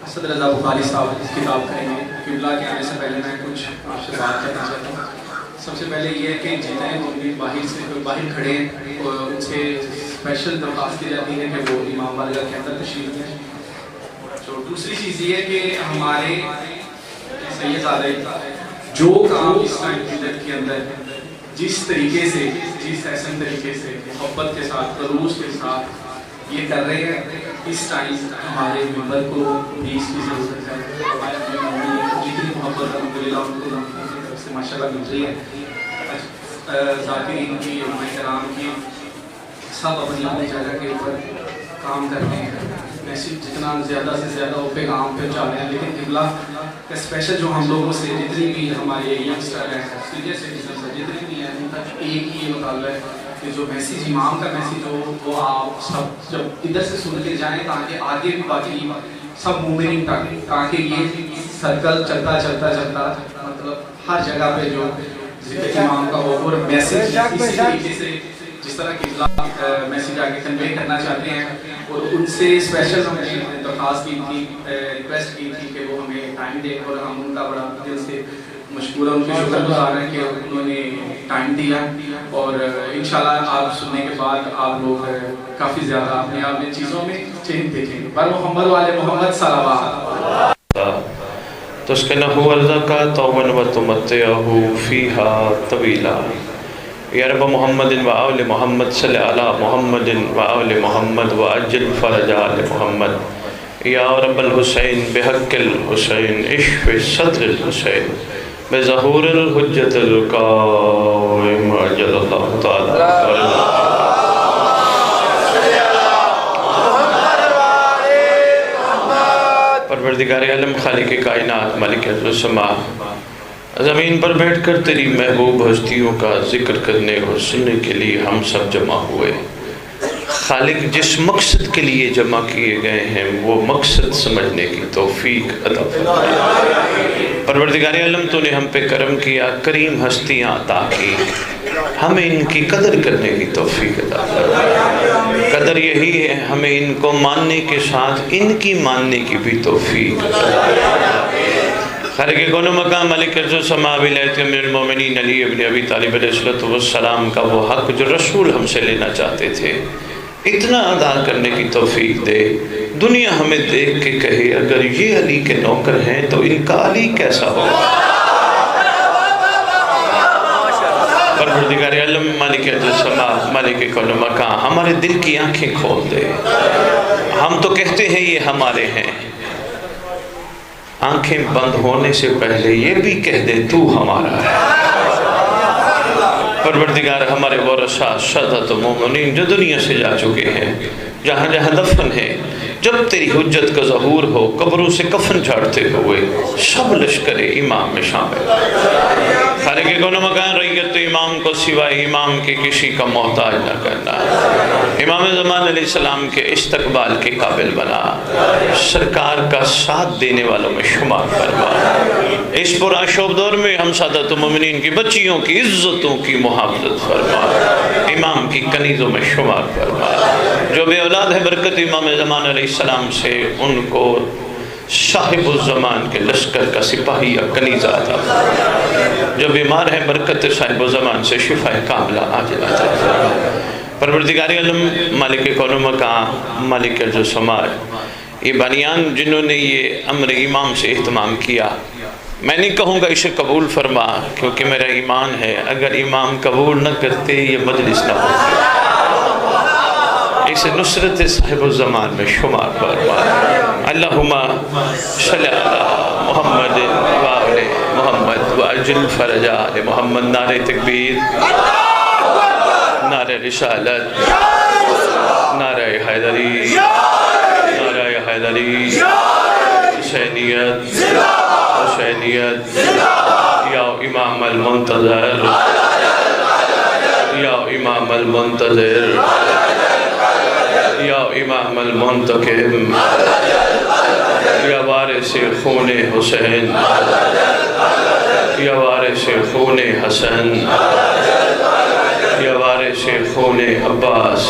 اسد رضا بخاری صاحب کتاب کریں گے. قبلہ کے آنے سے پہلے میں کچھ آپ سے بات کرنا چاہتا ہوں. سب سے پہلے یہ ہے کہ جتنے بھی باہر کھڑے ہیں ان سے اسپیشل درخواست کی جاتی ہے کہ وہ امام بارگاہ کے اندر تشریف لیں. تو دوسری چیز یہ ہے کہ ہمارے سید زادے جو کام اس ٹائم کے اندر جس طریقے سے جس احسن طریقے سے محبت کے ساتھ خلوص کے ساتھ یہ کر رہے ہیں اس ٹائم ہمارے ممبر کو بھی اس کی ضرورت ہے. ہمارے اپنے ممبر جتنی محبت الحمدللہ ان کو کی طرف سے ماشاء اللہ مل رہی ہے. ذاکرین کی علماء کرام کی سب اپنی اپنی جگہ کے اوپر کام کرتے ہیں. میسیج جتنا زیادہ سے زیادہ وہ پیغام پہنچا رہے ہیں. لیکن قبلہ کا اسپیشل جو ہم لوگوں سے جتنی بھی ہمارے ینگسٹر ہیں سینئر سٹیزنس ہیں جتنے بھی ہیں ان تک ایک ہی یہ مطالبہ ہے کہ جو میسیج امام کا میسیج ہو وہ آپ سب جب ادھر سے سن کے جائیں تاکہ آگے بھی باقی سب مومنین تک تاکہ یہ سرکل چلتا مطلب ہر جگہ پہ جو ذکر امام کا ہو اور میسیج اسی طریقے سے جس طرح قبلہ میسیج آگے کنوے کرنا چاہتے ہیں. اور ان سے اسپیشل ہم نے درخواست کی تھی ریکویسٹ کی تھی کہ وہ ہمیں ٹائم دیں اور ہم ان کا بڑا دل سے مشکور ہیں ان کے شکر گزار ہیں کہ انہوں نے ٹائم دیا. اور انشاءاللہ آپ سننے کے بعد آپ لوگ کافی زیادہ اپنے آپ میں چیزوں میں چینج دیکھیں گے. بر محمد والے محمد صلوات تسکنہ ارضک طوبا وتمتعہ فیہا طویلا. یا رب محمد و آل محمد صلی علی محمد و آل محمد و اجل فرج آل محمد. یا رب الحسین بحق الحسین اشف صدر الحسین بظہور الحجت القائم عجل اللہ تعالی. پروردگار عالم خالق کائنات مالک السماء زمین پر بیٹھ کر تیری محبوب ہستیوں کا ذکر کرنے اور سننے کے لیے ہم سب جمع ہوئے. خالق جس مقصد کے لیے جمع کیے گئے ہیں وہ مقصد سمجھنے کی توفیق عطا فرمائے. پروردگار عالم تو نے ہم پہ کرم کیا, کریم ہستیاں عطا کی, ہمیں ان کی قدر کرنے کی توفیق عطا فرمائے. قدر یہی ہے ہمیں ان کو ماننے کے ساتھ ان کی ماننے کی بھی توفیق عطا فرمائے. خالق کون و مقام مالک ارض و سماء ولایت امیر المومنین علی ابن ابی طالب علیہ السلام کا وہ حق جو رسول ہم سے لینا چاہتے تھے اتنا ادا کرنے کی توفیق دے. دنیا ہمیں دیکھ کے کہے اگر یہ علی کے نوکر ہیں تو ان کا علی کیسا ہو. پروردگار عالم مالک ارض و سماء مالک کون و مقام ہمارے دل کی آنکھیں کھول دے. ہم تو کہتے ہیں یہ ہمارے ہیں, آنکھیں بند ہونے سے پہلے یہ بھی کہہ دے تو ہمارا ہے. پروردگار ہمارے ورثاء سادات مومنین جو دنیا سے جا چکے ہیں جہاں جہاں دفن ہیں جب تیری حجت کا ظہور ہو قبروں سے کفن جھاڑتے ہوئے سب لشکر امام میں شامل. خالق کون و مکان ریت امام کو سوائے امام کے کسی کا محتاج نہ کرنا. امام زمان علیہ السلام کے استقبال کے قابل بنا, سرکار کا ساتھ دینے والوں میں شمار فرما. اس پرآشوب دور میں ہم سادات مومنین کی بچیوں کی عزتوں کی محافظت فرما, امام کی کنیزوں میں شمار فرما. جو بے اولاد ہے برکت امام زمان علیہ السلام سے ان کو صاحب الزمان کے لشکر کا سپاہی یا کنیزہ عطا فرما. جو بیمار ہے برکت صاحب الزمان سے شفا کاملہ عاجلہ عطا فرما. پروردگار عالم مالک کون و مقام مالک ارض و سماء یہ بانیان جنہوں نے یہ امر امام سے اہتمام کیا, میں نہیں کہوں گا اسے قبول فرما کیونکہ میرا ایمان ہے اگر امام قبول نہ کرتے یہ مجلس نہ ہوتی. اسے نصرت صاحب الزمان میں شمار فرما. اللہم صلی علی محمد و آل محمد و اجل فرج آل محمد. نعرہ تکبیر, نعرہ رسالت, نعرہ حیدری, نعرہ حیدری, حسینیت حسینیت. یا امام المنتظر, یا امام المنتظر, یا امام المنتقم, یا وارث خون حسین, یا وارث خون حسن, یا وارث خون عباس.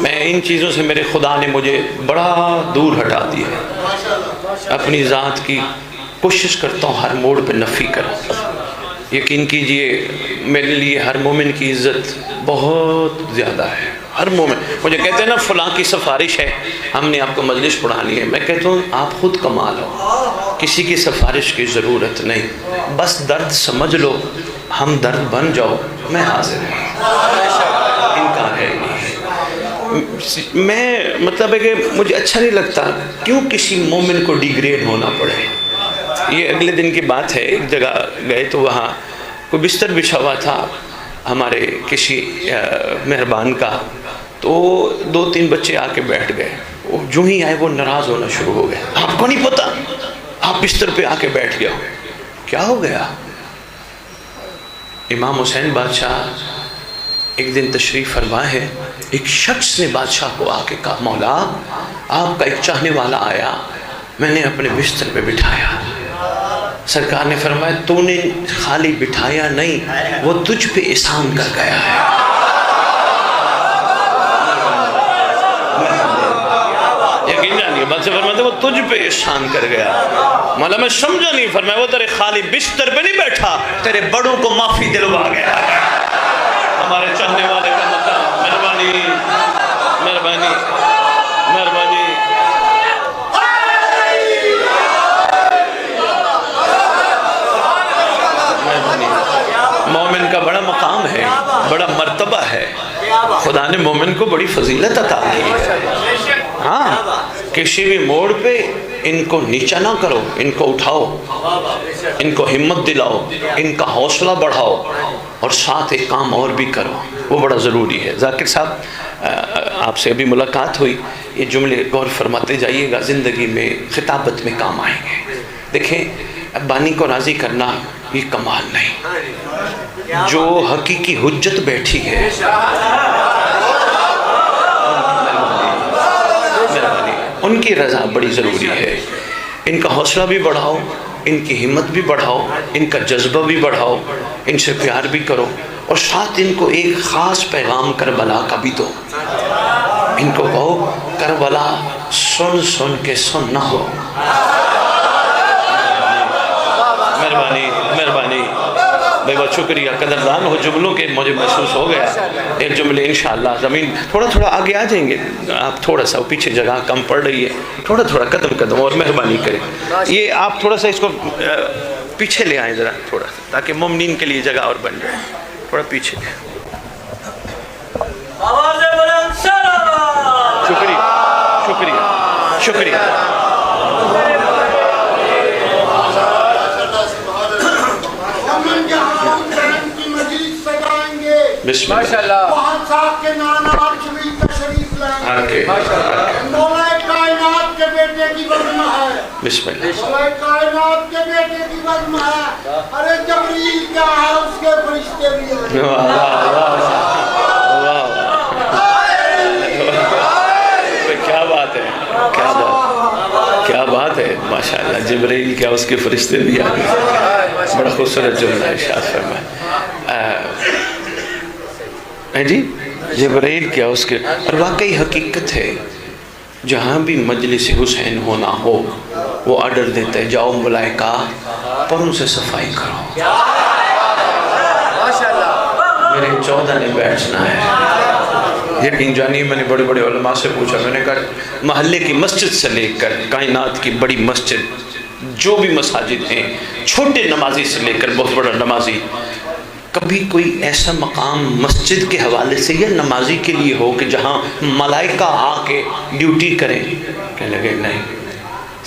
میں ان چیزوں سے میرے خدا نے مجھے بڑا دور ہٹا دیا ہے. اپنی ذات کی کوشش کرتا ہوں ہر موڑ پہ نفی کروں. یقین کیجئے میرے لیے ہر مومن کی عزت بہت زیادہ ہے. ہر مومن مجھے کہتے ہیں نا فلاں کی سفارش ہے, ہم نے آپ کو مجلس پڑھانی ہے, میں کہتا ہوں آپ خود کمال ہو, کسی کی سفارش کی ضرورت نہیں. بس درد سمجھ لو, ہم درد بن جاؤ, میں حاضر ہوں. انکار ہے نہیں. میں مطلب ہے کہ مجھے اچھا نہیں لگتا کیوں کسی مومن کو ڈیگریڈ ہونا پڑے. یہ اگلے دن کی بات ہے, ایک جگہ گئے تو وہاں کوئی بستر بچھا ہوا تھا ہمارے کسی مہربان کا, تو 2-3 بچے آ کے بیٹھ گئے. وہ جو ہی آئے وہ ناراض ہونا شروع ہو گئے. آپ کو نہیں پتا, آپ بستر پہ آ کے بیٹھ گئے, کیا ہو گیا؟ امام حسین بادشاہ ایک دن تشریف فرما ہے, ایک شخص نے بادشاہ کو آ کے کہا مولا آپ کا ایک چاہنے والا آیا, میں نے اپنے بستر پہ بٹھایا. سرکار نے فرمایا تو نے خالی بٹھایا نہیں, وہ تجھ پہ احسان کر گیا ہے. یقین جانیے بات سے فرماتے وہ تجھ پہ احسان کر گیا. مولا میں سمجھا نہیں, فرمایا وہ تیرے خالی بستر پہ نہیں بیٹھا, تیرے بڑوں کو معافی دلوا گیا. ہمارے چاہنے والے کا مقام. مہربانی مہربانی مہربانی. مومن کا بڑا مقام ہے, بڑا مرتبہ ہے. خدا نے مومن کو بڑی فضیلت عطا کی ہے. ہاں کسی بھی موڑ پہ ان کو نیچا نہ کرو, ان کو اٹھاؤ, ان کو ہمت دلاؤ, ان کا حوصلہ بڑھاؤ, اور ساتھ ایک کام اور بھی کرو, وہ بڑا ضروری ہے. ذاکر صاحب آپ سے ابھی ملاقات ہوئی, یہ جملے غور فرماتے جائیے گا, زندگی میں خطابت میں کام آئیں گے. دیکھیں بانی کو راضی کرنا یہ کمال نہیں, جو حقیقی حجت بیٹھی ہے ان کی رضا بڑی ضروری ہے. ان کا حوصلہ بھی بڑھاؤ, ان کی ہمت بھی بڑھاؤ, ان کا جذبہ بھی بڑھاؤ, ان سے پیار بھی کرو, اور ساتھ ان کو ایک خاص پیغام کربلا کا بھی دو. ان کو کہو کربلا سن سن کے سن نہ ہو. مہربانی مہربانی بھائی بہت شکریہ, قدردان ہو جملوں کے. مجھے محسوس ہو گیا ایک جملے انشاءاللہ زمین تھوڑا آگے آ جائیں گے آپ, تھوڑا سا پیچھے جگہ کم پڑ رہی ہے, تھوڑا قدم اور مہربانی کریں. یہ آپ تھوڑا سا اس کو پیچھے لے آئیں ذرا تھوڑا, تاکہ مومنین کے لیے جگہ اور بن جائے. تھوڑا پیچھے. شکریہ شکریہ شکریہ. بسم اللہ. بہت صاحب کے نانا بھی تشریف لائیں. مولا کائنات کے بیٹے کی بزم ہے. بسم اللہ. مولا کائنات کے بیٹے کی بزم ہے. ارے جبریل کیا ہے, اس کے فرشتے بھی ہیں. کیا بات ہے, کیا بات ہے, ماشاءاللہ. جبریل کیا اس کے فرشتے بھی آ گئے. بڑا خوبصورت جملہ ارشاد فرمایا جی. جبرائیل کیا اس کے, اور واقعی حقیقت ہے, جہاں بھی مجلس حسین ہونا ہو وہ آرڈر دیتا ہے جاؤ ملائکہ پروں سے صفائی کرو. میرے 14 نے بیٹھنا ہے. یقین جانیے میں نے بڑے علماء سے پوچھا, میں نے کہا محلے کی مسجد سے لے کر کائنات کی بڑی مسجد جو بھی مساجد ہیں, چھوٹے نمازی سے لے کر بہت بڑا نمازی, کبھی کوئی ایسا مقام مسجد کے حوالے سے یا نمازی کے لیے ہو کہ جہاں ملائکہ آ کے ڈیوٹی کریں؟ کہنے لگے نہیں,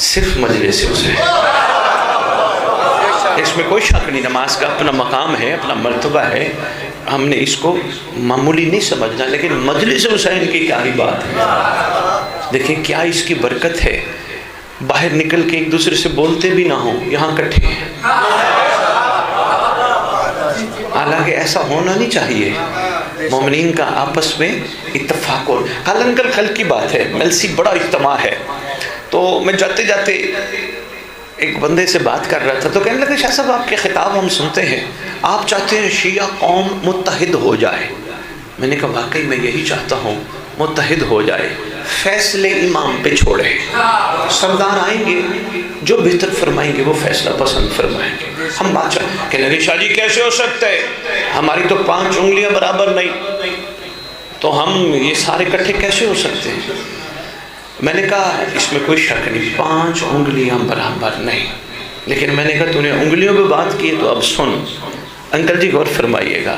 صرف مجلس حسین. اس میں کوئی شک نہیں, نماز کا اپنا مقام ہے, اپنا مرتبہ ہے, ہم نے اس کو معمولی نہیں سمجھنا, لیکن مجلس حسین کی کیا ہی بات ہے. دیکھیں کیا اس کی برکت ہے, باہر نکل کے ایک دوسرے سے بولتے بھی نہ ہوں, یہاں کٹھے ہیں. حالانکہ ایسا ہونا نہیں چاہیے. مومنین کا آپس میں اتفاق ہو. کل انکل خل کی بات ہے, ملسی بڑا اجتماع ہے, تو میں جاتے جاتے ایک بندے سے بات کر رہا تھا, تو کہنے لگے شاہ صاحب آپ کے خطاب ہم سنتے ہیں, آپ چاہتے ہیں شیعہ قوم متحد ہو جائے. میں نے کہا واقعی میں یہی چاہتا ہوں, متحد ہو جائے، فیصلے امام پہ چھوڑے، سردار آئیں گے جو بہتر فرمائیں گے وہ فیصلہ پسند فرمائیں گے۔ ہم بادشاہ کہنے لگے شاہ جی کیسے ہو سکتا ہے، ہماری تو 5 انگلیاں برابر نہیں، تو ہم یہ سارے کٹھے کیسے ہو سکتے ہیں؟ میں نے کہا اس میں کوئی شک نہیں، 5 انگلیاں برابر نہیں، لیکن میں نے کہا تو نے انگلیوں پہ بات کی تو اب سن۔ انکل جی غور فرمائیے گا،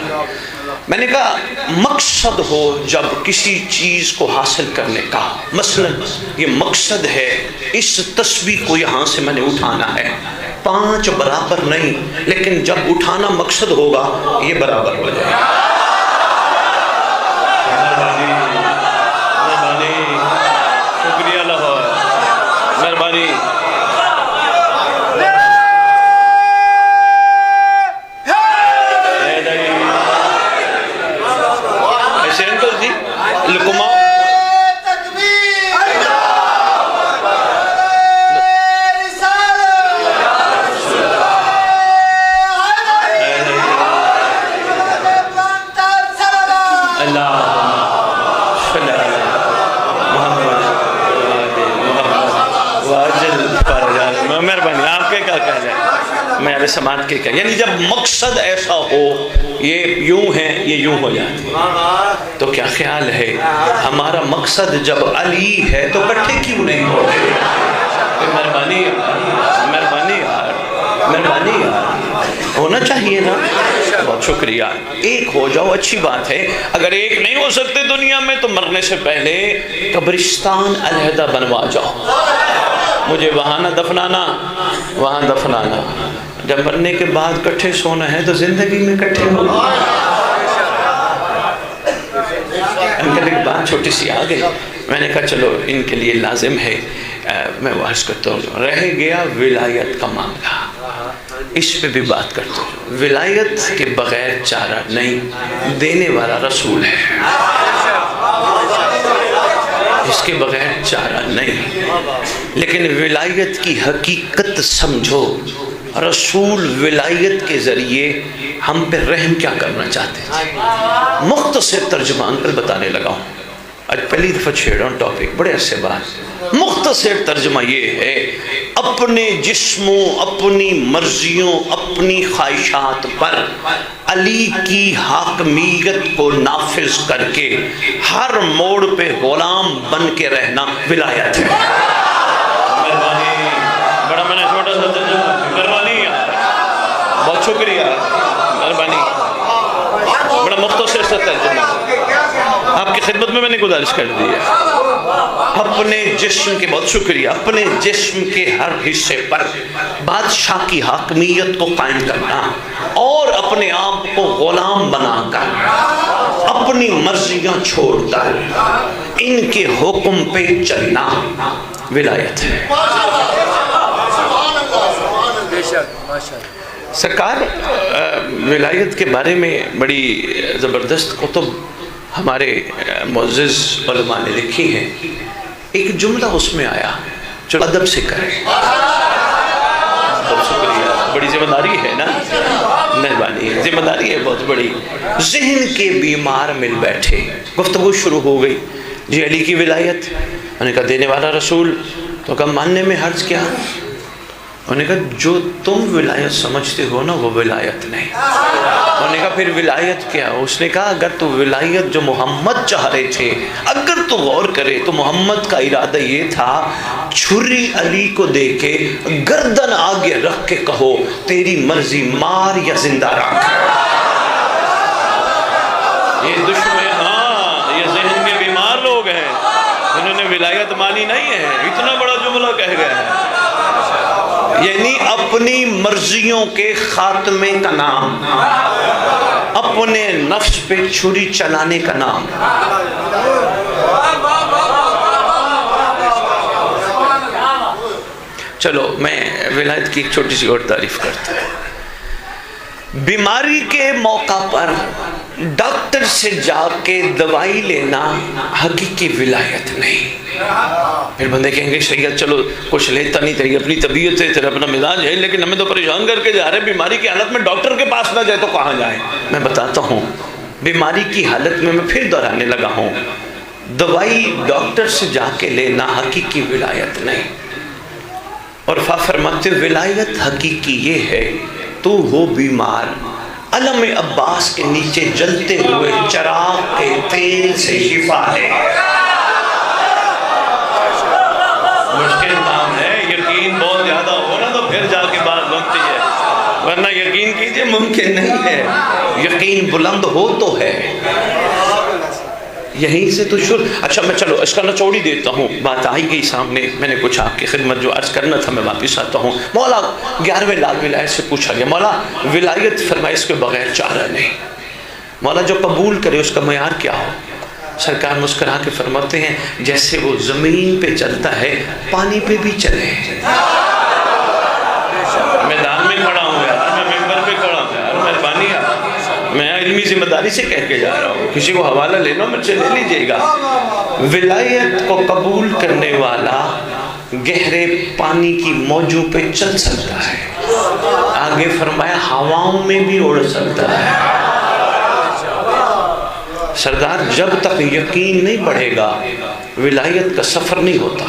میں نے کہا مقصد ہو جب کسی چیز کو حاصل کرنے کا، مثلا یہ مقصد ہے اس تسبیح کو یہاں سے میں نے اٹھانا ہے، 5 برابر نہیں، لیکن جب اٹھانا مقصد ہوگا یہ برابر ہو جائے گا۔ مہربانی، شکریہ لاہور، مہربانی۔ مہربانی، آپ کے کیا کہنا ہے، میں سماعت کے کہنا، یعنی جب مقصد ایسا ہو یہ یوں ہے یہ یوں ہو جاتے ہیں، تو کیا خیال ہے ہمارا مقصد جب علی ہے تو کٹھے کیوں نہیں ہو رہے؟ مہربانی مہربانی یار، مہربانی یار، ہونا چاہیے نا۔ بہت شکریہ، ایک ہو جاؤ اچھی بات ہے، اگر ایک نہیں ہو سکتے دنیا میں تو مرنے سے پہلے قبرستان علیحدہ بنوا جاؤ، مجھے وہاں نہ دفنانا وہاں دفنانا، جب مرنے کے بعد کٹھے سونا ہے تو زندگی میں کٹھے ہو۔ انکل ایک بات چھوٹی سی آ گئی، میں نے کہا چلو ان کے لیے لازم ہے میں عرض کرتا ہوں، رہ گیا ولایت کا معاملہ، اس پہ بھی بات کرتا ہوں۔ ولایت کے بغیر چارہ نہیں، دینے والا رسول ہے، اس کے بغیر چارہ نہیں، لیکن ولایت کی حقیقت سمجھو، رسول ولایت کے ذریعے ہم پہ رحم کیا کرنا چاہتے ہیں۔ مختصر ترجمہ انکل بتانے لگا ہوں، آج پہلی دفعہ چھیڑ رہا ہوں ٹاپک، بڑے عرصے بعد۔ مختصر ترجمہ یہ ہے، اپنے جسموں، اپنی مرضیوں، اپنی خواہشات پر علی کی حاکمیت کو نافذ کر کے ہر موڑ پہ غلام بن کے رہنا ولایت ہے۔ مہربانی، بڑا میں نے چھوٹا سا ترجمہ، مہربانی بہت شکریہ، مہربانی، بڑا مختصر سا ترجمہ آپ کی خدمت میں نے گزارش کر دی ہے۔ اپنے جسم کے، بہت شکریہ، اپنے جسم کے ہر حصے پر بادشاہ کی حاکمیت کو قائم کرنا اور اپنے آپ کو غلام بنا کر اپنی مرضیاں چھوڑ کر ان کے حکم پہ چلنا ولایت ہے۔ سرکار ولایت کے بارے میں بڑی زبردست کتب ہمارے معزز علماء نے لکھی ہیں، ایک جملہ اس میں آیا جو ادب سے کرے۔ بہت شکریہ، بڑی ذمہ داری ہے نا، مہربانی ہے، ذمہ داری ہے بہت بڑی۔ ذہن کے بیمار مل بیٹھے، گفتگو شروع ہو گئی، جی علی کی ولایت، انہوں نے کہا دینے والا رسول، تو کہا ماننے میں حرج کیا؟ انہوں نے کہا جو تم ولایت سمجھتے ہو نا وہ ولایت نہیں۔ انہوں نے کہا پھر ولایت کیا؟ اس نے کہا اگر تو ولایت جو محمد چاہ رہے تھے، اگر تو غور کرے تو محمد کا ارادہ یہ تھا چھری علی کو دے کے گردن آگے رکھ کے کہو تیری مرضی، مار یا زندہ رکھ۔ یہ دشمن، ہاں یہ ذہن کے بیمار لوگ ہیں، انہوں نے ولایت مانی نہیں ہے، اتنا بڑا جملہ کہہ گیا ہے، یعنی اپنی مرضیوں کے خاتمے کا نام، اپنے نفس پہ چھری چلانے کا نام۔ چلو میں ولایت کی ایک چھوٹی سی اور تعریف کرتا ہوں۔ بیماری کے موقع پر ڈاکٹر سے جا کے دوائی لینا حقیقی ولایت نہیں۔ پھر بندے کہیں گے سید چلو کچھ لیتا نہیں، تیری اپنی طبیعت ہے، تیرا اپنا مزاج ہے، لیکن ہمیں تو پریشان کر کے جا رہے، بیماری کی حالت میں ڈاکٹر کے پاس نہ جائے تو کہاں جائے؟ میں بتاتا ہوں، بیماری کی حالت میں پھر دہرانے لگا ہوں، دوائی ڈاکٹر سے جا کے لینا حقیقی ولایت نہیں. اور فرماتے ولایت حقیقی یہ ہے تو ہو بیمار علم عباس کے نیچے جلتے ہوئے چراغ کے تیل سے شفا ہے. مشکل کام ہے، یقین بہت زیادہ ہو نا تو پھر جا کے بات بنتی ہے، ورنہ یقین کیجئے ممکن نہیں ہے. یقین بلند ہو تو ہے. یہیں سے تو شروع. اچھا میں چلو اس کا نچوڑی دیتا ہوں، بات آئی گئی سامنے، میں نے کچھ آپ کی خدمت جو عرض کرنا تھا میں واپس آتا ہوں. مولا 11ویں لال ولایت سے پوچھا گیا، مولا ولایت فرمائے اس کے بغیر چارہ نہیں. مولا جو قبول کرے اس کا معیار کیا ہو؟ سرکار مسکرا کے فرماتے ہیں جیسے وہ زمین پہ چلتا ہے پانی پہ بھی چلے. میدان میں کھڑا ہوں یار، میں ممبر پہ کھڑا ہوں یار، مہربانی ہے، میں علمی ذمہ داری سے کہہ کے جا رہا ہوں، کسی کو حوالہ لینا مجھ سے لے لیجئے گا. ولایت کو قبول کرنے والا گہرے پانی کی موجوں پہ چل سکتا ہے، آگے فرمایا ہواؤں میں بھی اڑ سکتا ہے. سردار جب تک یقین نہیں بڑھے گا ولایت کا سفر نہیں ہوتا.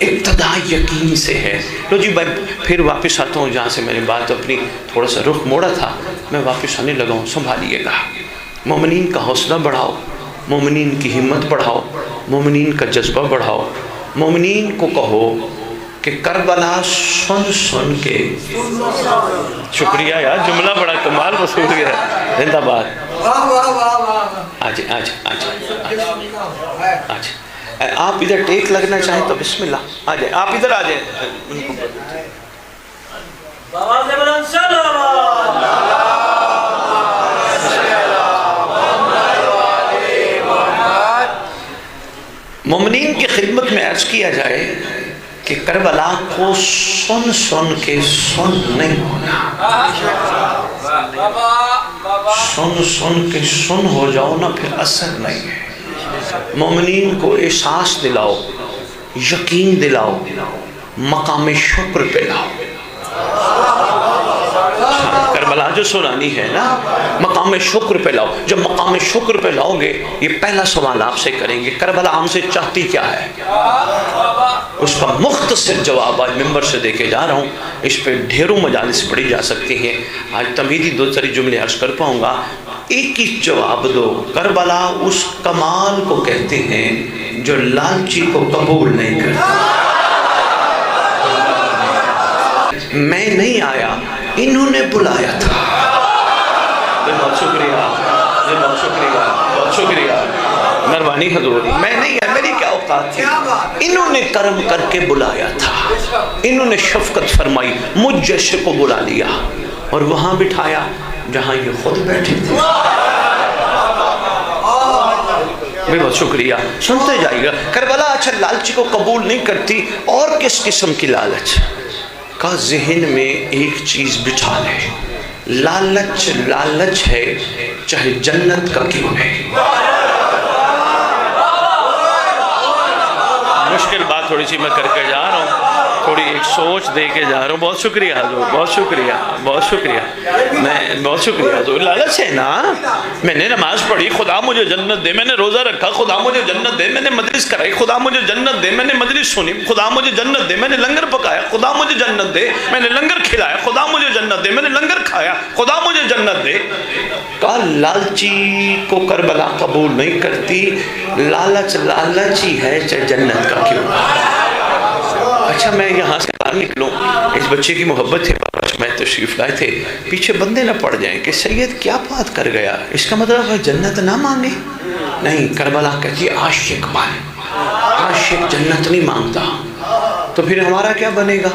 ابتدا یقین سے ہے. لو جی میں پھر واپس آتا ہوں جہاں سے میں نے بات اپنی تھوڑا سا رخ موڑا تھا، میں واپس آنے لگا ہوں. سنبھالیے گا، مومنین کا حوصلہ بڑھاؤ، مومنین کی ہمت بڑھاؤ، مومنین کا جذبہ بڑھاؤ. مومنین کو کہو کہ کربلا سن سن کے، شکریہ یار جملہ بڑا کمال وصول گیا. زندہ باد. آج آج آج آج آپ ادھر ٹیک لگنا چاہیں تو بسم اللہ آ جائیں، آپ ادھر آ جائیں. مومنین کی خدمت میں عرض کیا جائے کہ کربلا کو سن سن کے سن نہیں ہونا. سن سن کے سن ہو جاؤ نا پھر اثر نہیں ہے. مومنین کو احساس دلاؤ، یقین دلاؤ، مقام شکر پہ لاؤ. کربلا جو سنانی ہے نا مقام شکر پہ لاؤ. جب مقام شکر پہ لاؤ گے یہ پہلا سوال آپ سے کریں گے کربلا ہم سے چاہتی کیا ہے؟ اس کا مختصر جواب آج ممبر سے دے کے جا رہا ہوں. اس پہ ڈھیروں مجالس پڑھی جا سکتی ہیں، آج تمہیدی دو چار جملے عرض کر پاؤں گا. ایک ہی جواب دو. کربلا اس کمال کو کہتے ہیں جو لالچی کو قبول نہیں کرتا. میں نہیں آیا، انہوں نے بلایا تھا. بہت شکریہ، بہت شکریہ، بہت شکریہ، مہربانی حضور. میں نہیں آیا، میری کیا اوقات تھی، انہوں نے کرم کر کے بلایا تھا، انہوں نے شفقت فرمائی، مجھ جیسے کو بلا لیا اور وہاں بٹھایا جہاں یہ خود بیٹھے تھے. بہت شکریہ. سنتے جائیے گا. کربلا اچھا لالچی کو قبول نہیں کرتی، اور کس قسم کی لالچ کا ذہن میں ایک چیز بٹھا لے. لالچ لالچ ہے چاہے جنت کا کیوں ہے. مشکل بات تھوڑی سی میں کر کے جا رہا ہوں، تھوڑی ایک سوچ دے کے جا رہا ہوں. بہت شکریہ حضور، بہت شکریہ، بہت شکریہ. میں بہت شکریہ حضور. لالچ ہے نا. میں نے نماز پڑھی خدا مجھے جنت دے، میں نے روزہ رکھا خدا مجھے جنت دے، میں نے مجلس کرائی خدا مجھے جنت دے، میں نے مجلس سنی خدا مجھے جنت دے، میں نے لنگر پکایا خدا مجھے جنت دے، میں نے لنگر کھلایا خدا مجھے جنت دے، میں نے لنگر کھایا خدا مجھے جنت دے. کا لالچی کو کربلا قبول نہیں کرتی. لالچ لالچ ہی ہے چاہے جنت کا کیوں. اچھا میں یہاں سے باہر نکلوں، اس بچے کی محبت ہے، میں تشریف لائے تھے، پیچھے بندے نہ پڑ جائیں کہ سید کیا بات کر گیا، اس کا مطلب ہے جنت نہ مانگے. نہیں، کربلا کہتی ہے عاشق مان، عاشق جنت نہیں مانگتا. تو پھر ہمارا کیا بنے گا؟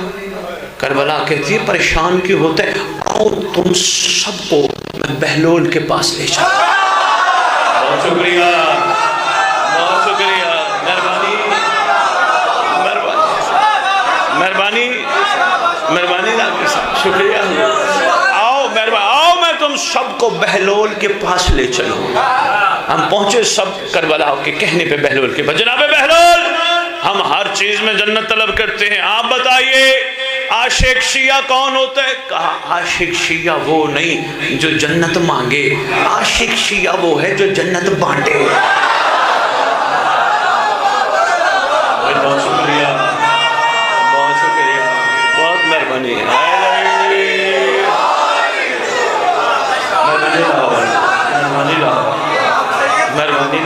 کربلا کہتی ہے پریشان کیوں ہوتے ہیں، آؤ تم سب کو میں بہلول کے پاس لے جاؤں. بہت شکریہ، بہت شکریہ، مہربانی مہربانی شکریہ. آؤ میں تم سب کو بہلول کے پاس لے چلوں. ہم پہنچے سب کربلا کے کہنے پہ بہلول کے پاس. جناب بہلول ہم ہر چیز میں جنت طلب کرتے ہیں، آپ بتائیے عاشق شیعہ کون ہوتا ہے؟ کہا عاشق شیعہ وہ نہیں جو جنت مانگے، عاشق شیعہ وہ ہے جو جنت بانٹے۔ بہت شکریہ، بہت شکریہ، بہت مہربانی ہے، مہربانی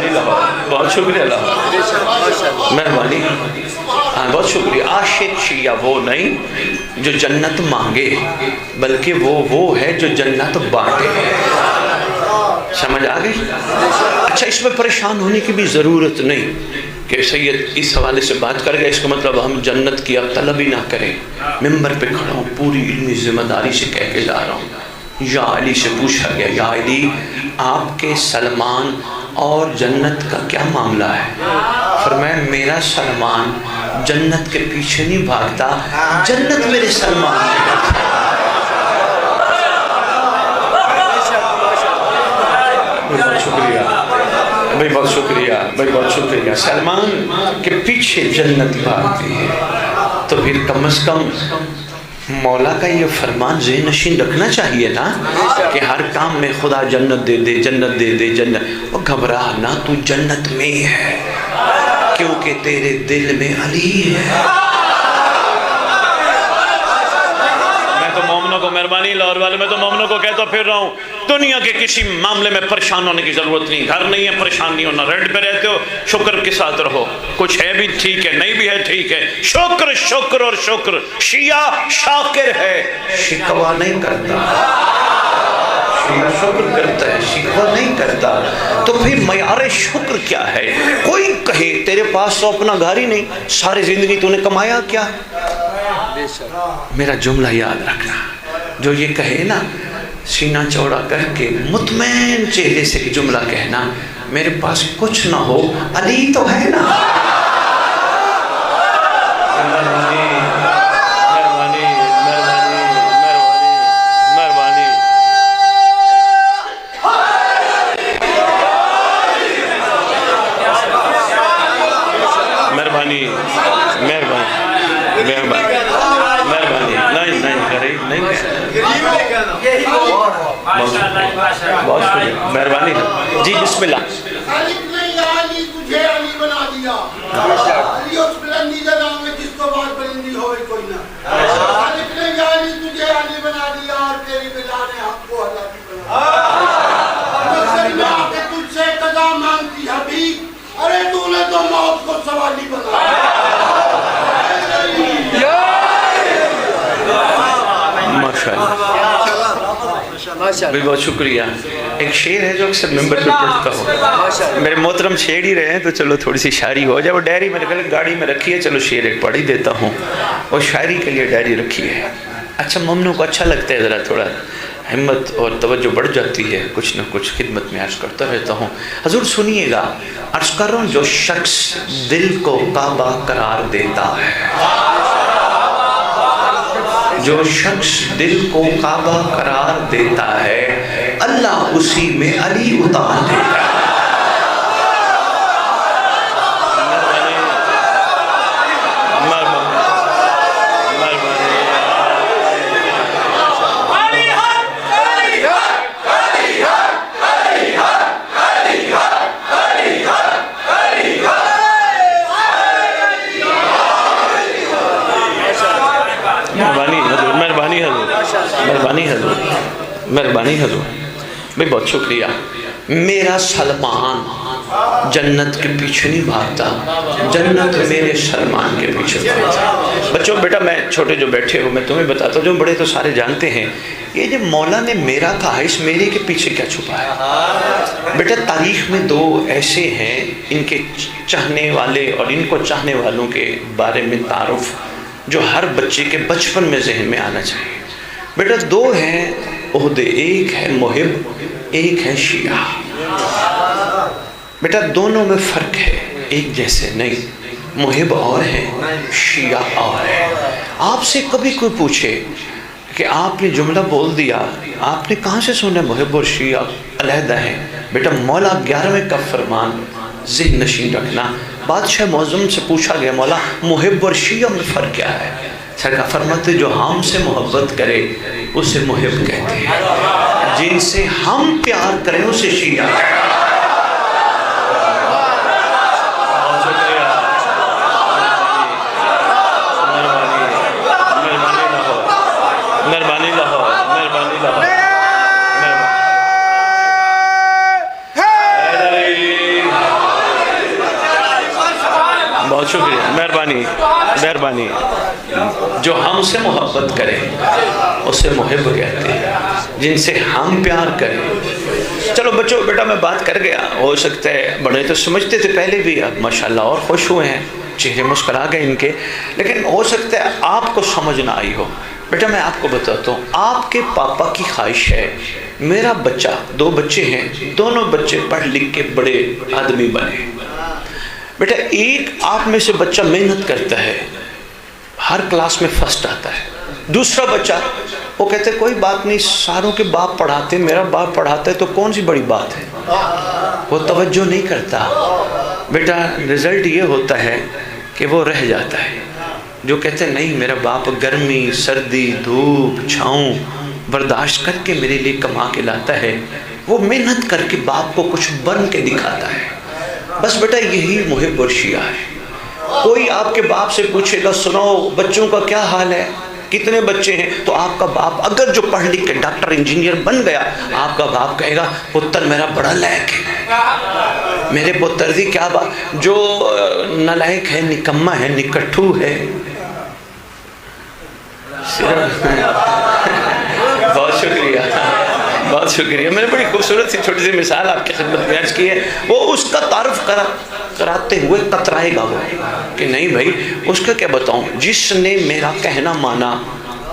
لاہور، بہت شکریہ لاہور، مہربانی، ہاں بہت شکریہ۔ عاشق شیعہ وہ نہیں جو جنت مانگے، بلکہ وہ ہے جو جنت بانٹے۔ سمجھ آ گئی؟ اچھا، اس میں پریشان ہونے کی بھی ضرورت نہیں کہ سید اس حوالے سے بات کر گئے، اس کا مطلب ہم جنت کی اب طلب ہی نہ کریں۔ ممبر پہ کھڑا ہوں، پوری علمی ذمہ داری سے کہہ کے جا رہا ہوں۔ یا علی سے پوچھا گیا، یا علی آپ کے سلمان اور جنت کا کیا معاملہ ہے؟ فرمایا میرا سلمان جنت کے پیچھے نہیں بھاگتا، جنت میرے سلمان ہے۔ بہت شکریہ بھائی، بہت شکریہ بھائی، بہت شکریہ۔ سلمان کے پیچھے جنت بھاگتی ہے، تو پھر کم از کم مولا کا یہ فرمان ذہن نشین رکھنا چاہیے نا کہ ہر کام میں خدا جنت دے دے، جنت دے دے، جنت۔ وہ گھبرا نہ، تو جنت میں ہے کیونکہ تیرے دل میں علی ہے۔ مومنوں کو، مہربانی لاہور والے، میں تو مومنوں کو کہتا پھر رہا ہوں، دنیا کے کسی معاملے میں پریشان ہونے کی ضرورت نہیں۔ گھر نہیں ہے، پریشان نہیں ہونا، رینٹ پہ رہتے ہو، شکر کے ساتھ رہو، کچھ ہے بھی ٹھیک ہے، نہیں بھی ہے ٹھیک ہے، شکر شکر اور شکر۔ شیعہ شاکر ہے، شکوہ نہیں کرتا، شیعہ شکر کرتا ہے، شکوہ نہیں کرتا۔ تو پھر معیار شکر کیا ہے؟ کوئی کہے تیرے پاس تو اپنا گھر ہی نہیں، ساری زندگی تو نے کمایا کیا؟ میرا جملہ یاد رکھنا، جو یہ کہے نا سینہ چوڑا کر کے مطمئن چہرے سے جملہ کہنا، میرے پاس کچھ نہ ہو علی تو ہے نا۔ مہربانی مہربانی مہربانی مہربانی مہربانی مہربانی مہربانی، نہیں کرے، نہیں بہت شکریہ، مہربانی جی، بسم اللہ۔ خالق نے یا علی تجھے علی بنا دیا، علی اس بلندیدہ نام میں جس کو بات بلندی ہوئے کوئی نہ۔ خالق نے یا علی تجھے علی بنا دیا اور تیری بلا نے حق کو اللہ کی بنا۔ مقصد میں آ کے تجھ سے قضا مانگتی حبیب، ارے تو نے تو موت کو سوالی بنا۔ بھی بہت شکریہ۔ ایک شعر ہے جو اکثر ممبر پہ پڑھتا ہوں، میرے محترم چھیڑ ہی رہے ہیں تو چلو تھوڑی سی شاعری ہو جائے۔ وہ ڈائری میرے گھر گاڑی میں رکھی ہے، چلو شعر ایک پڑھ ہی دیتا ہوں۔ وہ شاعری کے لیے ڈائری رکھی ہے۔ اچھا، مومنوں کو اچھا لگتا ہے، ذرا تھوڑا ہمت اور توجہ بڑھ جاتی ہے، کچھ نہ کچھ خدمت میں عرض کرتا رہتا ہوں۔ حضور سنیے گا، عرض کر رہا ہوں، جو شخص دل کو کعبہ قرار دیتا ہے، جو شخص دل کو کعبہ قرار دیتا ہے، اللہ اسی میں علی اتار دیتا ہے۔ مہربانی حضور بھائی، بہت شکریہ۔ میرا سلمان جنت کے پیچھے نہیں بھاگتا، جنت میرے سلمان کے پیچھے بھاگتا۔ بچوں بیٹا، میں چھوٹے جو بیٹھے ہو میں تمہیں بتاتا ہوں، جو بڑے تو سارے جانتے ہیں، یہ جو مولا نے میرا کہا ہے، اس میرے کے پیچھے کیا چھپا ہے؟ بیٹا تاریخ میں دو ایسے ہیں، ان کے چاہنے والے اور ان کو چاہنے والوں کے بارے میں تعارف جو ہر بچے کے بچپن میں ذہن میں آنا چاہیے۔ بیٹا دو ہیں عہدے، ایک ہے محب، ایک ہے شیعہ۔ بیٹا دونوں میں فرق ہے، ایک جیسے نہیں، محب اور ہے، شیعہ اور ہے۔ آپ سے کبھی کوئی پوچھے کہ آپ نے جملہ بول دیا، آپ نے کہاں سے سنا محب اور شیعہ علیحدہ ہیں؟ بیٹا مولا 11ویں کا فرمان ذہن نشین رکھنا. بادشاہ معظم سے پوچھا گیا مولا محب اور شیعہ میں فرق کیا ہے؟ سرکار فرماتے جو ہم سے محبت کرے اسے محب کہتے ہیں، جن سے ہم پیار کریں اسے شیعہ کہتے ہیں. بہت شکریہ، مہربانی مہربانی. جو ہم سے محبت کرے اسے محب کہتے ہیں، جن سے ہم پیار کریں. چلو بچوں بیٹا میں بات کر گیا، ہو سکتا ہے بڑے تو سمجھتے تھے پہلے بھی، اب ماشاءاللہ اور خوش ہوئے ہیں، چہرے مسکرا گئے ان کے، لیکن ہو سکتا ہے آپ کو سمجھ نہ آئی ہو. بیٹا میں آپ کو بتاتا ہوں، آپ کے پاپا کی خواہش ہے میرا بچہ، 2 بچے ہیں، دونوں بچے پڑھ لکھ کے بڑے آدمی بنے. بیٹا ایک آپ میں سے بچہ محنت کرتا ہے، ہر کلاس میں فرسٹ آتا ہے. دوسرا بچہ وہ کہتے کوئی بات نہیں، ساروں کے باپ پڑھاتے، میرا باپ پڑھاتا ہے تو کون سی بڑی بات ہے، وہ توجہ نہیں کرتا. بیٹا رزلٹ یہ ہوتا ہے کہ وہ رہ جاتا ہے. جو کہتے ہیں نہیں میرا باپ گرمی سردی دھوپ چھاؤں برداشت کر کے میرے لیے کما کے لاتا ہے، وہ محنت کر کے باپ کو کچھ بن کے دکھاتا ہے. بس بیٹا یہی محب اور شیعہ ہے. کوئی آپ کے باپ سے پوچھے گا سنو بچوں کا کیا حال ہے، کتنے بچے ہیں، تو آپ کا باپ اگر جو پڑھ لکھ کے ڈاکٹر انجینئر بن گیا، آپ کا باپ کہے گا پتر میرا بڑا لائق ہے، میرے پتر دی کیا بات. جو نالائق ہے، نکما ہے، نکٹھو ہے. بہت شکریہ بہت شکریہ. میں نے بڑی خوبصورت سی چھوٹی سی مثال آپ کی خدمت میں عرض کی ہے. وہ اس کا تعارف کراتے ہوئے کترائے گا وہ کہ نہیں بھائی اس کا کیا بتاؤں، جس نے میرا کہنا مانا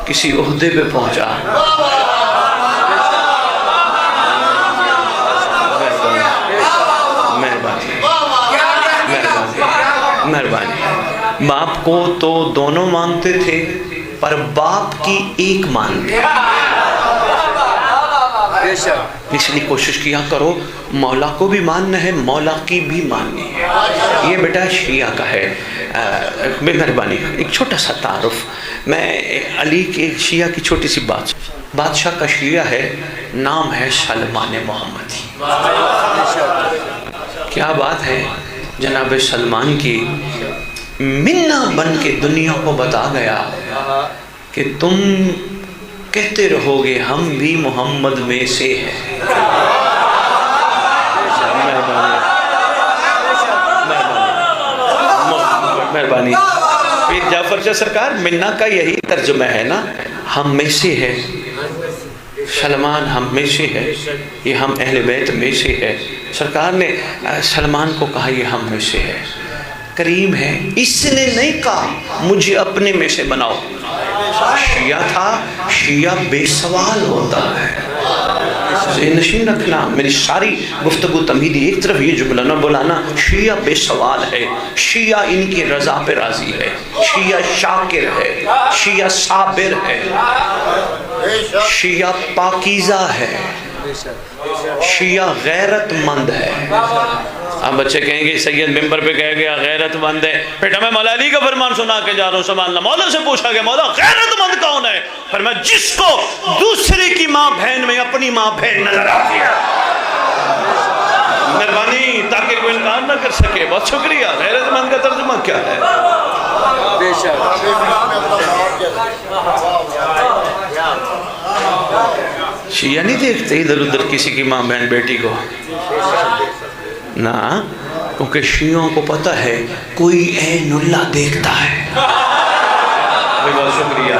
کسی عہدے پہ پہنچا. مہربانی. باپ کو تو دونوں مانتے تھے پر باپ کی ایک مانتے، اس لیے کوشش کیا کرو مولا کو بھی ماننا ہے، مولا کی بھی ماننی ہے. یہ بیٹا شیعہ کا ہے. مہربانی ایک چھوٹا سا تعارف، میں علی کے شیعہ کی چھوٹی سی بات. بادشاہ کا شیعہ ہے، نام ہے سلمان محمدی. کیا بات ہے، جناب سلمان کی منا بن کے دنیا کو بتا گیا کہ تم کہتے رہو گے ہم بھی محمد میں سے ہیں. مہربانی. پیر جعفر شاہ سرکار منا کا یہی ترجمہ ہے نا، ہم میں سے ہے. سلمان ہم میں سے ہے، یہ ہم اہل بیت میں سے ہے. سرکار نے سلمان کو کہا یہ ہم میں سے ہے، کریم ہے. اس نے نہیں کہا مجھے اپنے میں سے بناؤ. شیعہ تھا، شیعہ بے سوال ہوتا ہے. ذہن نشین رکھنا، میری ساری گفتگو تمہیدی ایک طرف یہ جملہ نہ بولانا، شیعہ بے سوال ہے، شیعہ ان کی رضا پہ راضی ہے، شیعہ شاکر ہے، شیعہ صابر ہے، شیعہ پاکیزہ ہے، شیعہ غیرت مند ہے. اب بچے کہیں گے سید ممبر پہ کہہ گیا غیرت مند ہے. بیٹا میں مولا علی کا فرمان سنا کے جا رہا ہوں، سنبھالنا. مولا سے پوچھا گیا مولا غیرت مند کون ہے؟ فرمایا جس کو دوسرے کی ماں بہن میں اپنی ماں بہن نظر آتی ہے. مہربانی تاکہ کوئی انکار نہ کر سکے. بہت شکریہ. غیرت مند کا ترجمہ کیا ہے؟ بے شک. شیعہ نہیں دیکھتے ادھر ادھر کسی کی ماں بہن بیٹی کو نہ، کیونکہ شیعوں کو پتہ ہے کوئی عین اللہ دیکھتا ہے. بہت شکریہ.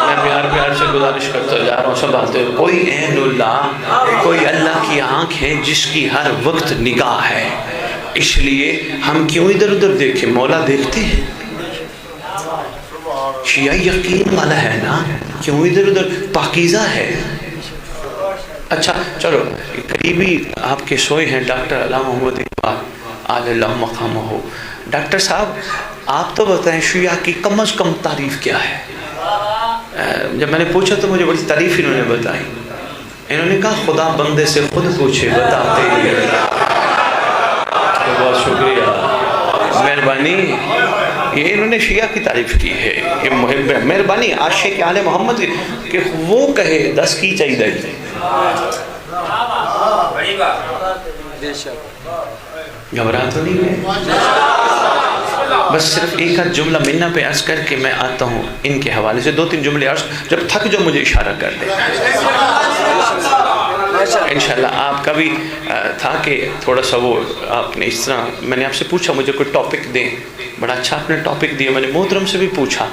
میں پیار سے گزارش کرتا جا رہا ہوں سنبھالتے ہوئے. کوئی عین اللہ، کوئی اللہ کی آنکھ ہے جس کی ہر وقت نگاہ ہے. اس لیے ہم کیوں ادھر ادھر دیکھیں، مولا دیکھتے ہیں. شیعہ یقین والا ہے نا، کیوں ادھر ادھر پاکیزہ ہے. اچھا چلو قریبی آپ کے سوئے ہیں ڈاکٹر علامہ محمد اقبال آل اللہ مقامہ ہو. ڈاکٹر صاحب آپ تو بتائیں شیعہ کی کم از کم تعریف کیا ہے؟ جب میں نے پوچھا تو مجھے بڑی تعریف انہوں نے بتائی. انہوں نے کہا خدا بندے سے خود پوچھے بتاتے ہی. مہربانی، یہ انہوں نے شیعہ کی تعریف کی ہے، یہ محب ہے، مہربانی عاشق آل محمد کہ وہ کہے 10 کی چاہیے گھبرا تو نہیں ہے؟ بس صرف ایک آدھ جملہ منا پہ عرض کر کے میں آتا ہوں ان کے حوالے سے، 2-3 جملے عرض، جب تھک جو مجھے اشارہ کر دیں انشاءاللہ۔ آپ کا بھی تھا کہ تھوڑا سا وہ آپ نے اس طرح، میں نے آپ سے پوچھا مجھے کوئی ٹاپک دیں، بڑا اچھا آپ نے ٹاپک دیا، میں نے محترم سے بھی پوچھا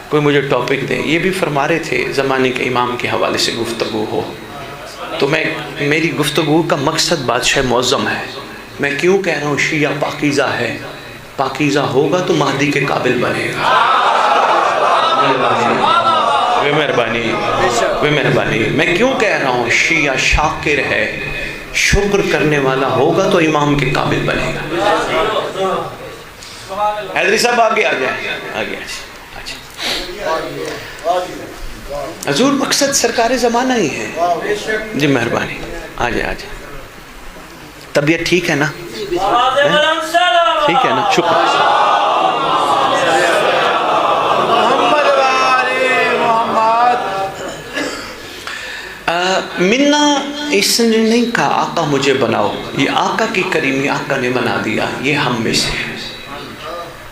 کوئی مجھے ٹاپک دیں، یہ بھی فرما رہے تھے زمانے کے امام کے حوالے سے گفتگو ہو، تو میری گفتگو کا مقصد بادشاہ معظم ہے۔ میں کیوں کہہ رہا ہوں شیعہ پاکیزہ ہے؟ پاکیزہ ہوگا تو مہدی کے قابل بنے گا۔ مہربانی، میں کیوں کہہ رہا ہوں شیعہ شاکر ہے، شکر کرنے والا ہوگا تو امام کے قابل بنے گا۔ حیدری صاحب آگے آ جائیں۔ حضور مقصد سرکار زمانہ ہی ہے جی، مہربانی آ جائیں۔ طبیعت ٹھیک ہے نا؟ ٹھیک ہے نا؟ شکر۔ منا اس نے نہیں کہا آقا مجھے بناؤ، یہ آقا کی کریمی آقا نے بنا دیا، یہ ہم میں سے ہے۔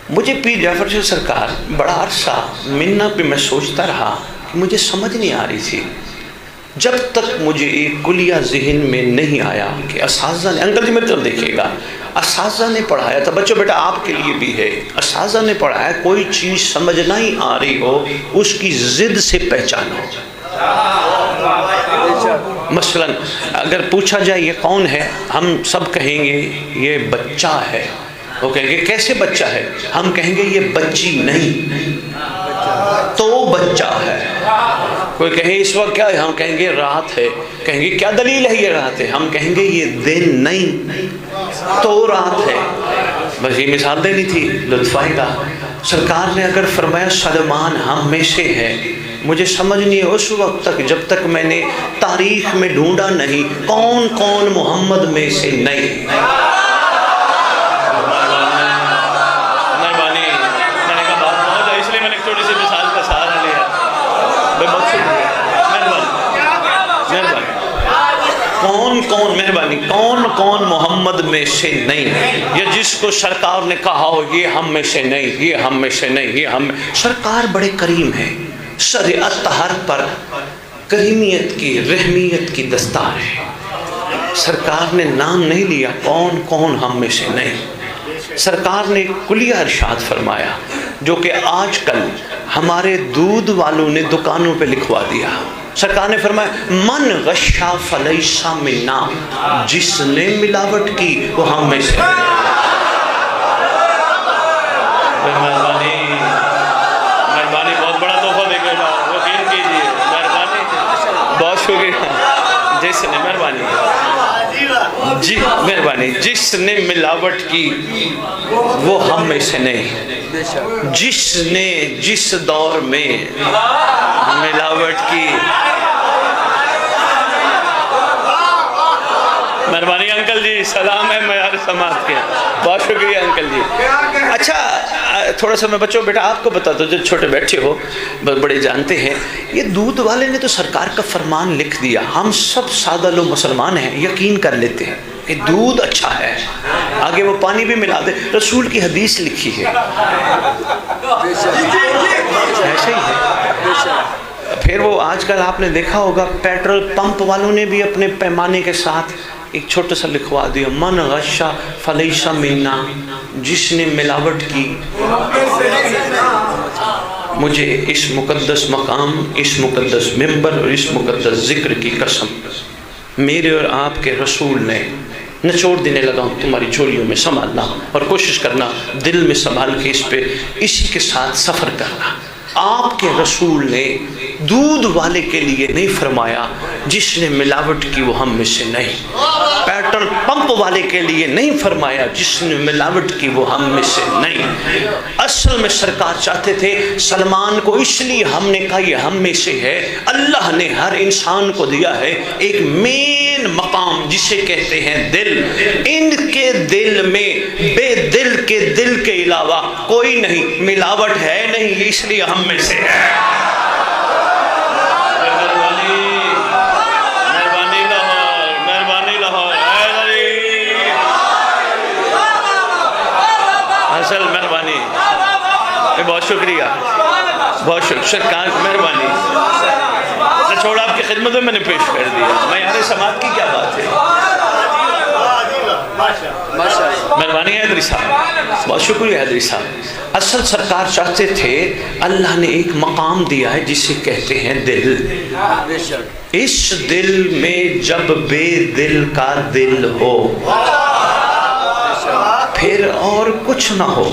مجھے پیر جعفر سے سرکار بڑا عرصہ منا پہ میں سوچتا رہا کہ مجھے سمجھ نہیں آ رہی تھی، جب تک مجھے ایک کلیہ ذہن میں نہیں آیا کہ اساتذہ نے، انکل جی میری طرف دیکھیے گا، اساتذہ نے پڑھایا تھا، بچوں بیٹا آپ کے لیے بھی ہے، اساتذہ نے پڑھایا، کوئی چیز سمجھ نہیں آ رہی ہو اس کی ضد سے پہچانو۔ مثلا اگر پوچھا جائے یہ کون ہے، ہم سب کہیں گے یہ بچہ ہے، وہ کہیں گے کیسے بچہ ہے، ہم کہیں گے یہ بچی نہیں تو بچہ ہے۔ کوئی کہے اس وقت کیا ہے، ہم کہیں گے رات ہے، کہیں گے کیا دلیل ہے یہ رات ہے، ہم کہیں گے یہ دن نہیں تو رات ہے۔ بس یہ مثال دینی تھی، لطف آئے گا۔ سرکار نے اگر فرمایا سلمان ہم میں سے ہے، مجھے سمجھ نہیں ہے اس وقت تک جب تک میں نے تاریخ میں ڈھونڈا نہیں کون کون محمد میں سے نہیں۔ کون کون محمد میں سے نہیں، یا جس کو سرکار نے کہا ہو یہ ہم میں سے نہیں، یہ ہم میں سے نہیں، یہ ہم۔ سرکار بڑے کریم ہیں، سر اطہر پر کریمیت کی، رحمیت کی دستار ہے۔ سرکار نے نام نہیں لیا کون کون ہم میں سے نہیں، سرکار نے کلیہ ارشاد فرمایا جو کہ آج کل ہمارے دودھ والوں نے دکانوں پہ لکھوا دیا۔ سرکار نے فرمایا من غشا فلیس منا، جس نے ملاوٹ کی وہ ہم میں سے۔ مہربانی بہت بڑا تحفہ دے گا، یقین کیجیے، مہربانی بہت شکریہ، جس نے مہربانی جی مہربانی جس نے ملاوٹ کی وہ ہم میں سے نہیں، جس نے جس دور میں ملاوٹ کی۔ مہربانی انکل جی، سلام ہے معیار سماعت کے، بہت شکریہ انکل جی۔ اچھا تھوڑا سا میں بچوں بیٹا آپ کو بتاتا ہوں، جو چھوٹے بیٹھے ہو بڑے جانتے ہیں، یہ دودھ والے نے تو سرکار کا فرمان لکھ دیا، ہم سب سادہ لوگ مسلمان ہیں یقین کر لیتے ہیں کہ دودھ اچھا ہے، آگے وہ پانی بھی ملا دے، رسول کی حدیث لکھی ہے، ایسے ہی ہے۔ پھر وہ آج کل آپ نے دیکھا ہوگا پیٹرول پمپ والوں نے بھی اپنے پیمانے کے ساتھ ایک چھوٹا سا لکھوا دیا من غشا فلیس منا، جس نے ملاوٹ کی۔ مجھے اس مقدس مقام، اس مقدس منبر اور اس مقدس ذکر کی قسم میرے اور آپ کے رسول نے نچوڑ دینے لگا ہوں، تمہاری جھولیوں میں سنبھالنا اور کوشش کرنا دل میں سنبھال کے اس پہ اسی کے ساتھ سفر کرنا۔ آپ کے رسول نے دودھ والے کے لیے نہیں فرمایا جس نے ملاوٹ کی وہ ہم میں سے نہیں، پیٹرول پمپ والے کے لیے نہیں فرمایا جس نے ملاوٹ کی وہ ہم میں سے نہیں۔ اصل میں سرکار چاہتے تھے سلمان کو، اس لیے ہم نے کہا یہ ہم میں سے ہے۔ اللہ نے ہر انسان کو دیا ہے ایک مین مقام جسے کہتے ہیں دل، ان کے دل میں بے دل کے دل کے علاوہ کوئی نہیں، ملاوٹ ہے نہیں، اس لیے ہم میں سے ہے۔ مہربانی لاہور، اصل مہربانی، بہت شکریہ، بہت شکریہ، مہربانی، چھوڑا آپ کی خدمت میں نے پیش کر دیا، میں یار سماعت کی کیا بات ہے۔ مہربانی حیدری صاحب، بہت شکریہ حیدری صاحب۔ اصل سرکار چاہتے تھے، اللہ نے ایک مقام دیا ہے جسے کہتے ہیں دل، اس دل میں جب بے دل کا دل ہو پھر اور کچھ نہ ہو،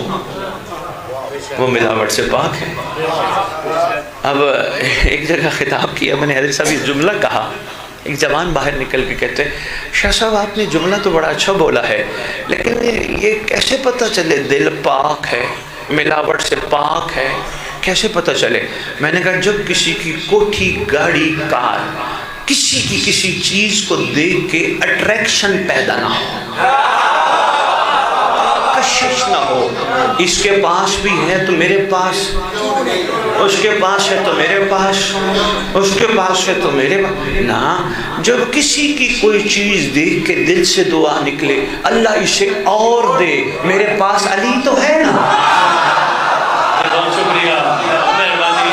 وہ ملاوٹ سے پاک ہے۔ اب ایک جگہ خطاب کیا میں نے، حیدری صاحب یہ جملہ کہا، ایک جوان باہر نکل کے کہتے ہیں شاہ صاحب آپ نے جملہ تو بڑا اچھا بولا ہے، لیکن یہ کیسے پتہ چلے دل پاک ہے، ملاوٹ سے پاک ہے، کیسے پتہ چلے؟ میں نے کہا جب کسی کی کوٹھی، گاڑی، کار، کسی کی کسی چیز کو دیکھ کے اٹریکشن پیدا نہ ہو، کشش نہ ہو، اس کے پاس بھی ہے تو میرے پاس، اس کے پاس ہے تو میرے پاس، اس کے پاس ہے تو میرے پاس نہ، جب کسی کی کوئی چیز دیکھ کے دل سے دعا نکلے اللہ اسے اور دے، میرے پاس علی تو ہے نا۔ بہت شکریہ، مہربانی،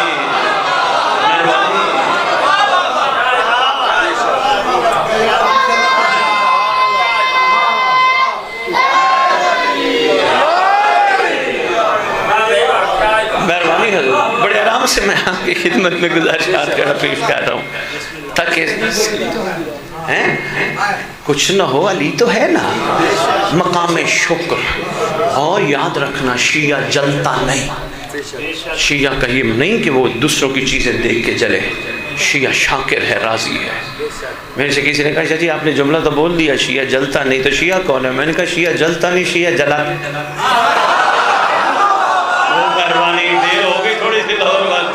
مہربانی۔ مہربانی حضور، بڑے آرام سے میں آپ کی خدمت میں گزارشات کا پیش کر رہا ہوں تاکہ کچھ نہ ہو، علی تو ہے نا۔ مقام شکر، اور یاد رکھنا شیعہ جلتا نہیں، شیعہ کہیں نہیں کہ وہ دوسروں کی چیزیں دیکھ کے جلے، شیعہ شاکر ہے، راضی ہے۔ میرے سے کسی نے کہا شاہ جی آپ نے جملہ تو بول دیا شیعہ جلتا نہیں، تو شیعہ کون ہے؟ میں نے کہا شیعہ جلتا نہیں، شیعہ جلا۔ مہربانی، دیر ہو گئی تھوڑی سی لاہور بات،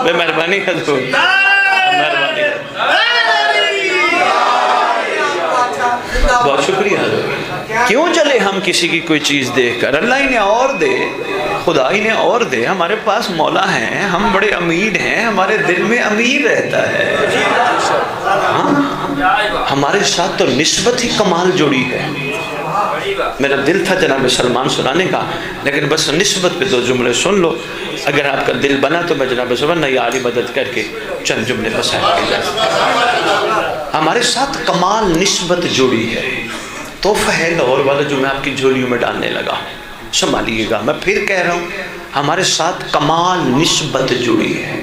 بے مہربانی حضور، مہربانی، بہت شکریہ حضور۔ کیوں چلے ہم کسی کی کوئی چیز دیکھ کر؟ اللہ انہیں اور دے، خدا انہیں اور دے، ہمارے پاس مولا ہیں، ہم بڑے امیر ہیں، ہمارے دل میں امیر رہتا ہے، ہمارے ساتھ تو نسبت ہی کمال جوڑی ہے۔ میرا دل تھا جناب سلمان سنانے کا، لیکن بس نسبت پہ 2 جملے سن لو، اگر آپ کا دل بنا تو میں جناب سلمان یا علی مدد کر کے چند جملے بس ہمارے ساتھ کمال نسبت جوڑی ہے۔ تحفہ ہے لاہور والا جو میں آپ کی جھولیوں میں ڈالنے لگا، سنبھالیے گا، میں پھر کہہ رہا ہوں ہمارے ساتھ کمال نسبت جڑی ہے۔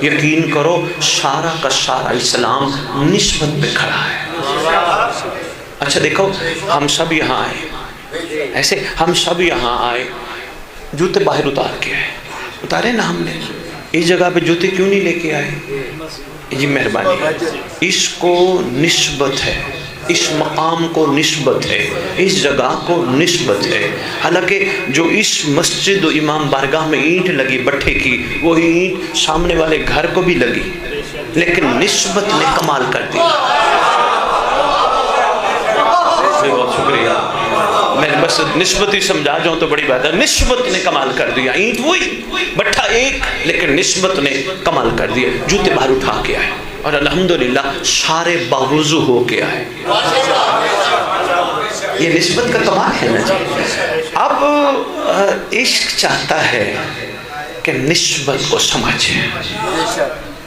یقین کرو سارا کا سارا اسلام نسبت پہ کھڑا ہے۔ اچھا دیکھو، ہم سب یہاں آئے، ایسے ہم سب یہاں آئے، جوتے باہر اتار کے آئے، اتارے نا ہم نے، اس جگہ پہ جوتے کیوں نہیں لے کے آئے؟ جی مہربانی، اس کو نسبت ہے، اس مقام کو نسبت ہے، اس جگہ کو نسبت ہے۔ حالانکہ جو اس مسجد و امام بارگاہ میں اینٹ لگی بٹھے کی، وہی اینٹ سامنے والے گھر کو بھی لگی، لیکن نسبت نے کمال کر دیا۔ بہت شکریہ، میں بس نسبت ہی سمجھا جاؤں تو بڑی بات ہے۔ نسبت نے کمال کر دیا، اینٹ وہی، بٹھا ایک، لیکن نسبت نے کمال کر دیا۔ جوتے باہر اٹھا کے آئے اور الحمدللہ سارے باوضو ہو کے آئے۔ یہ نسبت کا کمال ہے نا جی۔ اب عشق چاہتا ہے کہ نسبت کو سمجھیں،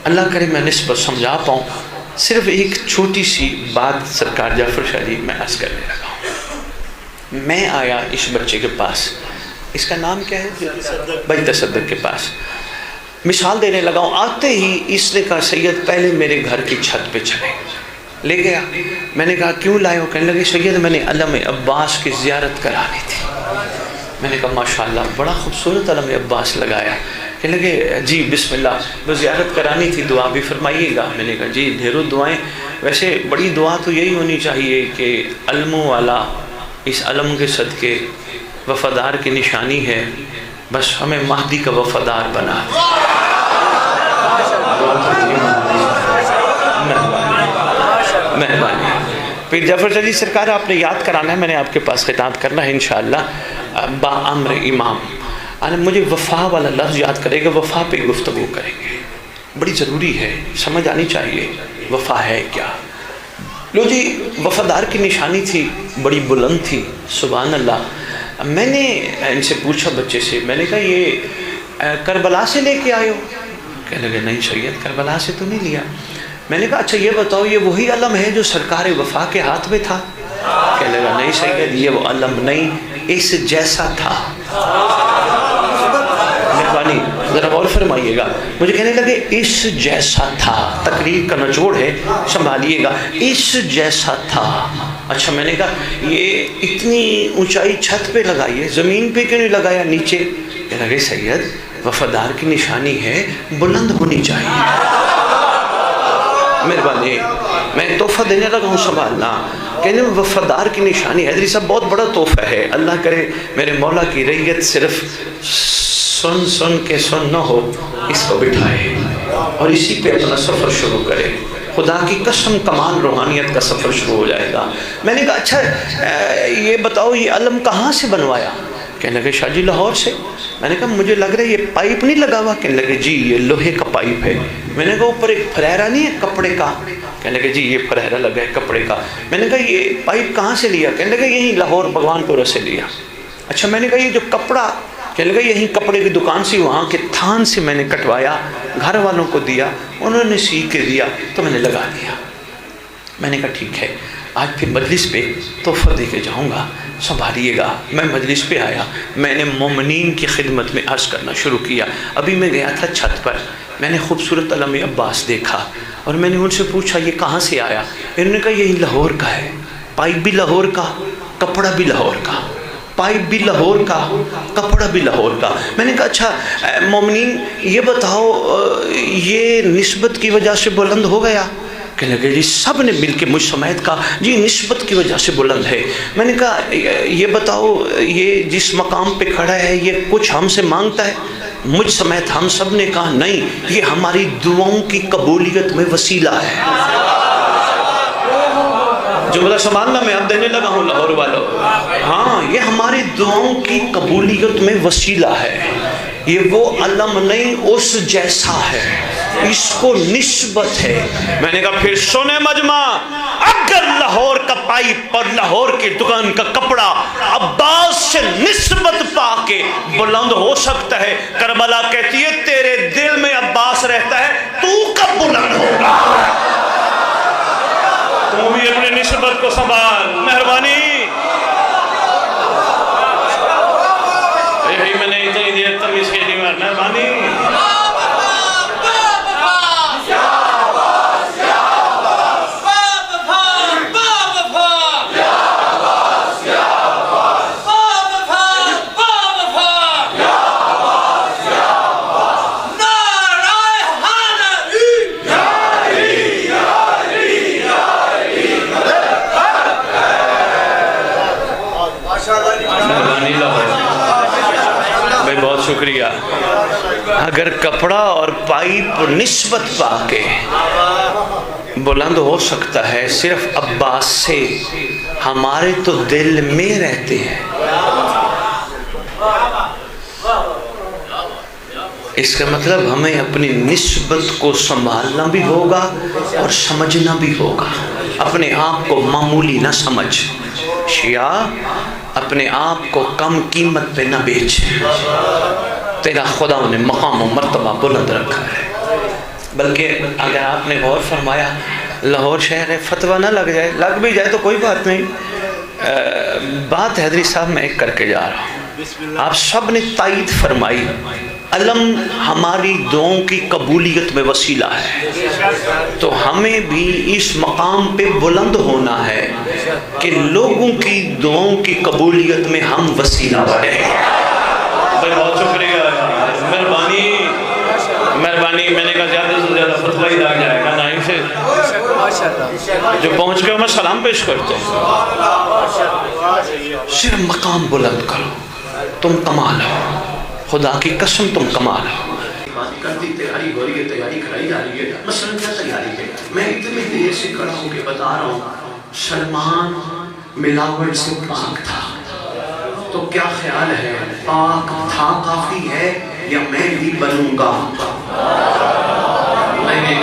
اللہ کرے میں نسبت سمجھا پاؤں۔ صرف ایک چھوٹی سی بات سرکار جعفر شاہ جی میں عرض کرنے لگا ہوں۔ میں آیا اس بچے کے پاس، اس کا نام کیا ہے؟ بھائی تصدق کے پاس، مثال دینے لگا ہوں۔ آتے ہی اس نے کہا سید پہلے میرے گھر کی چھت پہ چلے، لے گیا۔ میں نے کہا کیوں لائے ہو؟ کہنے لگے سید میں نے علم عباس کی زیارت کرانی تھی۔ میں نے کہا ماشاءاللہ بڑا خوبصورت علم عباس لگایا۔ کہنے لگے جی بسم اللہ، وہ زیارت کرانی تھی، دعا بھی فرمائیے گا۔ میں نے کہا جی ڈھیروں دعائیں، ویسے بڑی دعا تو یہی ہونی چاہیے کہ علموں والا اس علم کے صدقے وفادار کی نشانی ہے، بس ہمیں مہدی کا وفادار بنا دے۔ مہربانی، پیر جعفر شاہ جی سرکار آپ نے یاد کرانا ہے، میں نے آپ کے پاس خطاب کرنا ہے انشاءاللہ. با امر امام مجھے وفا والا لفظ یاد کرے گا، وفا پہ گفتگو کریں گے، بڑی ضروری ہے، سمجھ آنی چاہیے وفا ہے کیا. لو جی، وفادار کی نشانی تھی، بڑی بلند تھی، سبحان اللہ. میں نے ان سے پوچھا بچے سے، میں نے کہا یہ کربلا سے لے کے آئے ہو؟ کہنے لگے نہیں سید کربلا سے تو نہیں لیا. میں نے کہا اچھا یہ بتاؤ یہ وہی علم ہے جو سرکار وفا کے ہاتھ میں تھا؟ کہنے لگا نہیں سید یہ وہ علم نہیں، اس جیسا تھا. مہربانی ذرا غور فرمائیے گا. مجھے کہنے لگے اس جیسا تھا، تقریر کا نچوڑ ہے سنبھالیے گا، اس جیسا تھا. اچھا میں نے کہا یہ اتنی اونچائی چھت پہ لگائیے، زمین پہ کیوں نہیں لگایا نیچے؟ کہنے لگے سید وفادار کی نشانی ہے بلند ہونی چاہیے. مہربانی میں تحفہ دینے لگا ہوں سنبھالنا. کہنے وفادار کی نشانی حیدری صاحب بہت بڑا تحفہ ہے. اللہ کرے میرے مولا کی رعیت صرف سن سن کے سن نہ ہو، اس کو بٹھائے اور اسی پہ اپنا سفر شروع کرے. خدا کی قسم کمال روحانیت کا سفر شروع ہو جائے گا. میں نے کہا اچھا یہ بتاؤ یہ علم کہاں سے بنوایا؟ کہنے لگے شاہ جی لاہور سے. میں نے کہا مجھے لگ رہا ہے یہ پائپ نہیں لگا ہوا؟ کہنے لگے جی یہ لوہے کا پائپ ہے. میں نے کہا اوپر ایک فریرا نہیں ہے کپڑے کا؟ کہنے لگے جی یہ فریرا لگا ہے کپڑے کا. میں نے کہا یہ پائپ کہاں سے لیا؟ کہنے لگے یہیں لاہور بھگوان پورہ سے لیا. اچھا میں نے کہا یہ جو کپڑا؟ کہنے لگا یہیں کپڑے کی دکان سے وہاں کے تھان سے میں نے کٹوایا، گھر والوں کو دیا، انہوں نے سی کے دیا تو میں نے لگا دیا. میں نے کہا ٹھیک ہے آج پھر مجلس پہ تحفہ دے کے جاؤں گا، سنبھالیے گا. میں مجلس پہ آیا، میں نے مومنین کی خدمت میں عرض کرنا شروع کیا. ابھی میں گیا تھا چھت پر، میں نے خوبصورت علم عباس دیکھا اور میں نے ان سے پوچھا یہ کہاں سے آیا؟ انہوں نے کہا یہی لاہور کا ہے، پائپ بھی لاہور کا، کپڑا بھی لاہور کا، پائپ بھی لاہور کا، کپڑا بھی لاہور کا. میں نے کہا اچھا مومنین یہ بتاؤ یہ نسبت کی وجہ سے بلند ہو گیا؟ کہنے لگے جی سب نے مل کے مجھ سمیت کہا جی نسبت کی وجہ سے بلند ہے. میں نے کہا یہ بتاؤ یہ جس مقام پہ کھڑا ہے یہ کچھ ہم سے مانگتا ہے؟ مجھ سمیت ہم سب نے کہا نہیں، یہ ہماری دعاؤں کی قبولیت میں وسیلہ ہے. جملہ سنبھالنا میں اب دینے لگا ہوں لاہور والوں. ہاں یہ ہماری دعاؤں کی قبولیت میں وسیلہ ہے. یہ وہ علم نہیں اس جیسا ہے، اس کو نسبت ہے. میں نے کہا پھر سنے مجمع، اگر لاہور کا پائپ اور لاہور کی دکان کا کپڑا عباس سے نسبت پا کے بلند ہو سکتا ہے، کربلا کہتی ہے تیرے دل میں عباس رہتا ہے، تو کب بلند ہوگا؟ تو بھی اپنے نسبت کو سنبھال. مہربانی میں نے اتنی دیر تمیز کے لیے مہربانی. بہت شکریہ. اگر کپڑا اور پائپ نسبت پا کے بلند ہو سکتا ہے صرف عباس سے، ہمارے تو دل میں رہتے ہیں. اس کا مطلب ہمیں اپنی نسبت کو سنبھالنا بھی ہوگا اور سمجھنا بھی ہوگا. اپنے آپ کو معمولی نہ سمجھ. شیعہ اپنے آپ کو کم قیمت پہ نہ بیچ. تیرا خدا نے مقام و مرتبہ بلند رکھا ہے. بلکہ اگر آپ نے غور فرمایا لاہور شہر ہے، فتویٰ نہ لگ جائے، لگ بھی جائے تو کوئی بات نہیں. بات حیدری صاحب میں ایک کر کے جا رہا ہوں. آپ سب نے تائید فرمائی علم ہماری دعاؤں کی قبولیت میں وسیلہ ہے، تو ہمیں بھی اس مقام پہ بلند ہونا ہے کہ لوگوں کی دعاؤں کی قبولیت میں ہم وسیلہ بنے. بھائی بہت شکریہ، مہربانی مہربانی. میں نے کہا زیادہ سے زیادہ فتویٰ ہی لگ جائے گا نا، سے جو پہنچ گئے میں سلام پیش کرتا ہوں. صرف مقام بلند کرو، تم کمال ہو، خدا کی قسم تم کمال ہو. بات کرتی تیاری ہو رہی ہے، تیاری کرائی جا رہی ہے. مثلا کیا تیاری ہے؟ میں اتنی دیر سے کھڑا ہوں کہ بتا رہا ہوں سلمان ملاوٹ سے پاک تھا، تو کیا خیال ہے پاک تھا کافی ہے یا میں بھی بنوں گا؟ نہیں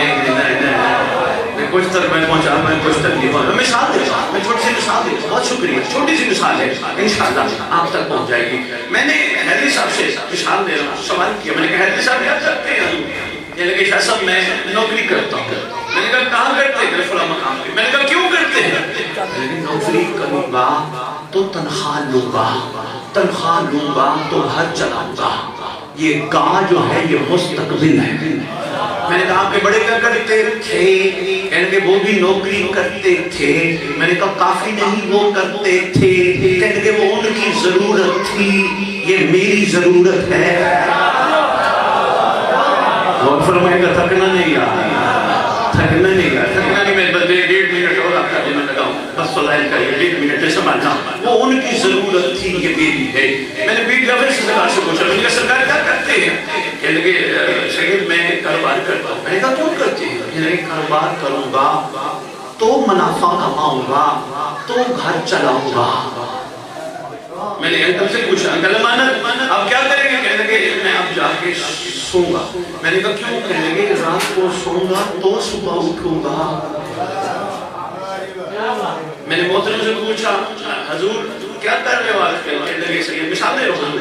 کچھ تک میں پہنچا، میں کچھ تک نہیں پہنچا. مثال دیتا ہوں، میں چھوٹی سی مثال دیتا ہوں، بہت شکریہ، چھوٹی سی مثال ہے، انشاءاللہ آپ تک پہنچ جائے گی. میں نے حیدری صاحب سے مثال دے رہا ہوں، سوال کیا، میں نے کہا حیدری صاحب کیا کرتے ہیں؟ یہ لگے شاہ صاحب میں نوکری کرتا ہوں. میں نے کہا کہاں کرتے ہیں؟ فلاں مقام پہ. میں نے کہا کیوں کرتے ہیں؟ لیکن نوکری کروں گا تو تنخواہ لوں گا، تنخواہ لوں گا تو گھر چلاؤں گا. یہ گاہ جو ہے یہ مستقبل ہے. میں نے کہا آپ کے بڑے کیا کرتے تھے؟ کہنے کہ وہ بھی نوکری کرتے تھے. میں نے کہا کافی نہیں وہ کرتے تھے. کہنے کہ وہ ان کی ضرورت تھی، یہ میری ضرورت ہے. اور فرمائے گا تھکنا نہیں یار، تھکنا نہیں یار، تھکنا نہیں. میں بس 1.5 منٹ اور آپ کا دینا لگاؤں، بس فضائل کا یہ 1.5 منٹ سنبھالنا. وہ ان کی ضرورت تھی، یہ میری ہے. میں نے بیٹ جعفر سرکار سے پوچھا، میں نے کہا سرکار کیا کرتے ہیں؟ کہنے لگے شہید میں کاروبار کرتا ہوں. میں نے کہا کیوں کرتے ہیں؟ کہنے لگے کاروبار کروں گا تو منافع کماؤں گا تو گھر چلاؤں گا. میں نے انکل سے پوچھا، انکل امانت آپ کیا کریں گے؟ کہنے لگے میں اب جا کے سوں گا. میں نے کہا کیوں؟ کہنے لگے رات کو سوں گا تو صبح اٹھوں گا. میں نے محترم سے پوچھا حضور کیا کر رہے ہو آج کل؟ کہنے لگے سید مثال دے رہا ہوں.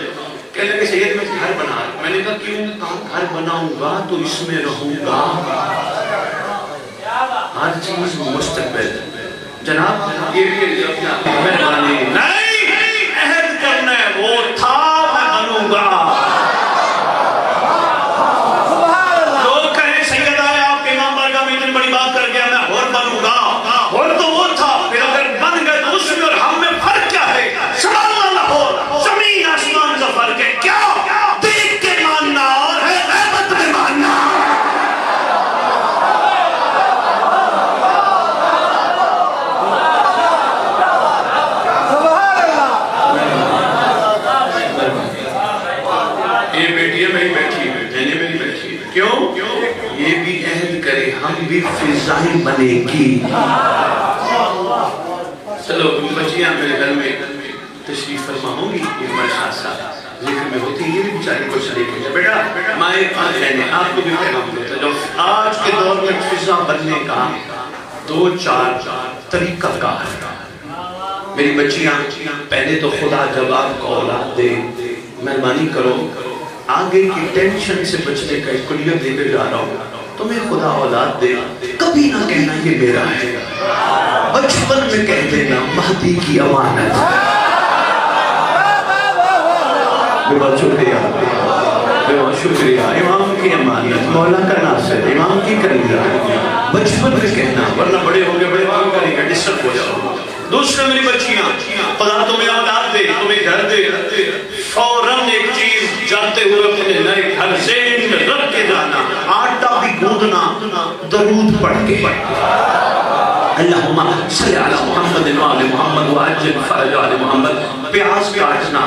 کہنے لگے سید میں گھر بنا رہا ہوں. میں نے کہا کیوں؟ گھر بناؤں گا تو اس میں رہوں گا. ہر چیز مستقبل. جناب یہ بھی اپنا مہربانی نہیں، عہد کرنا ہے وہ تھا میں بنوں گا. لوگ کہیں سید آئے آپ کے امام بارگاہ میں اتنی بڑی بات کر گیا میں اور بنوں گا. اور تو وہ تھا، پھر اگر بن گئے تو اس میں اور ہم میں فرق کیا ہے؟ سبحان اللہ ہو، زمین آسمان کا فرق ہے. کیا دیکھ کے ماننا اور ہے غیبت میں ماننا. یہ بیٹیاں میں بیٹھی ہیں، بہنیں میں بیٹھی ہیں. کیوں؟ یہ بھی عہد کرے ہم بھی فضائیں بنے گی. چلو بچیاں میرے گھر میں تشریف فرما ہوں گی، یہ ہمارے ساتھ ساتھ ذکر میں ہوتی ہیں. یہ بھی بیچاری کو شریک ہے. بیٹا مائیں بہنیں آپ کو بھی پیغام دیتا جو آج کے دور میں فضا بننے کا 2-4 طریقہ کار ہے. میری بچیاں پہلے تو خدا جب آپ کو اولاد دے مہربانی کرو آگے کی ٹینشن سے بچنے کا ایک کلیہ دے کے جا رہا ہوں. تمہیں خدا اولاد دے کبھی نہ کہنا یہ میرا ہے. بچپن میں کہہ دینا مہدی کی امانت. بہت شکریہ، بہت شکریہ. امام کی امانت، مولا کا ناصر، امام کی کلیہ. بچپن میں کہنا ورنہ بڑے ہو گئے بڑے کام کریں گے ڈسٹرب ہو جاؤ. دوسرے میری بچیاں خدا تمہیں اولاد دے، تمہیں گھر دے، فوراً ایک چیز جاتے ہوئے اپنے نئے گھر ذہن میں رکھ کے جانا، آٹا بھی گوندنا درود پڑھ کے. اللہم صلی علی محمد وآل محمد وعجل فرج آل محمد. پیاز کاٹنا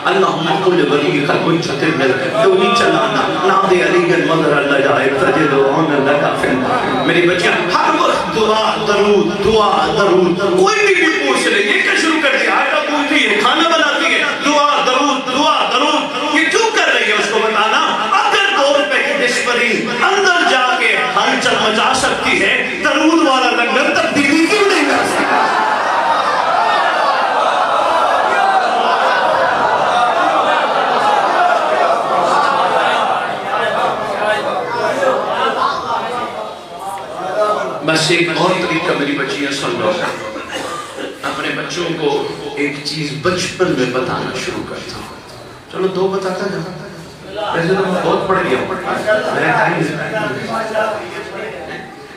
اللہم کل ولی خلق چھتر میں دونی چلانا ناد علی المدر اللہ جائے تجد عون اللہ کافن. میری بچیاں ہر وقت دعا درود دعا درود. کوئی بھی پوچھ لے یہ کیا شروع کر دیا؟ آٹا گوندتی ہے، کھانا بناتی ہے، دعا درود دعا درود. یہ کیوں کر رہی ہے اس کو بتانا. اگر 2 روپے کی ڈسپرین اندر جا کے ہلچل مچا سکتی ہے، درود والا لنگر تبدیلی کیوں نہیں کر سکتا؟ بس ایک اور طریقہ میری بچیاں سن لو. اپنے بچوں کو ایک چیز بچپن میں بتانا شروع کرتا ہوں. چلو 2 بتاتا جاتا، ویسے تو میں بہت پڑھ گیا میرا ٹائم.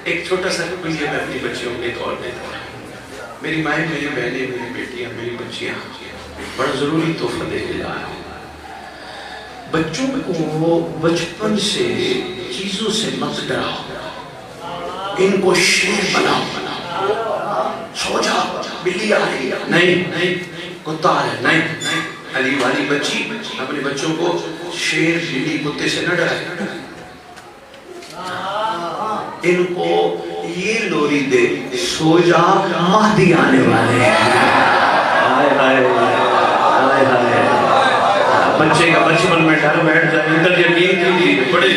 ایک چھوٹا سا کلیہ میں اپنی بچیوں کو ایک اور دیتا ہوں. میری مائیں، میری بہنیں، میری بیٹیاں، میری بچیاں بڑا ضروری تحفہ دے کے لایا ہوں. بچوں کو بچپن سے چیزوں سے مت ڈراؤ. ان کو شیر بناؤ. سو جا بلی آ رہی ہے نہیں، کتا ہے نہیں. علی والی بچی اپنے بچوں کو شیر بلی کتے سے نہ ڈرائے. ان کو یہ لوری دے سو جا مہدی آنے والے ہیں. ہائے ہائے ہائے ہائے. بچے کا بچپن میں ڈر بیٹھ جائے ادھر یقین کیجیے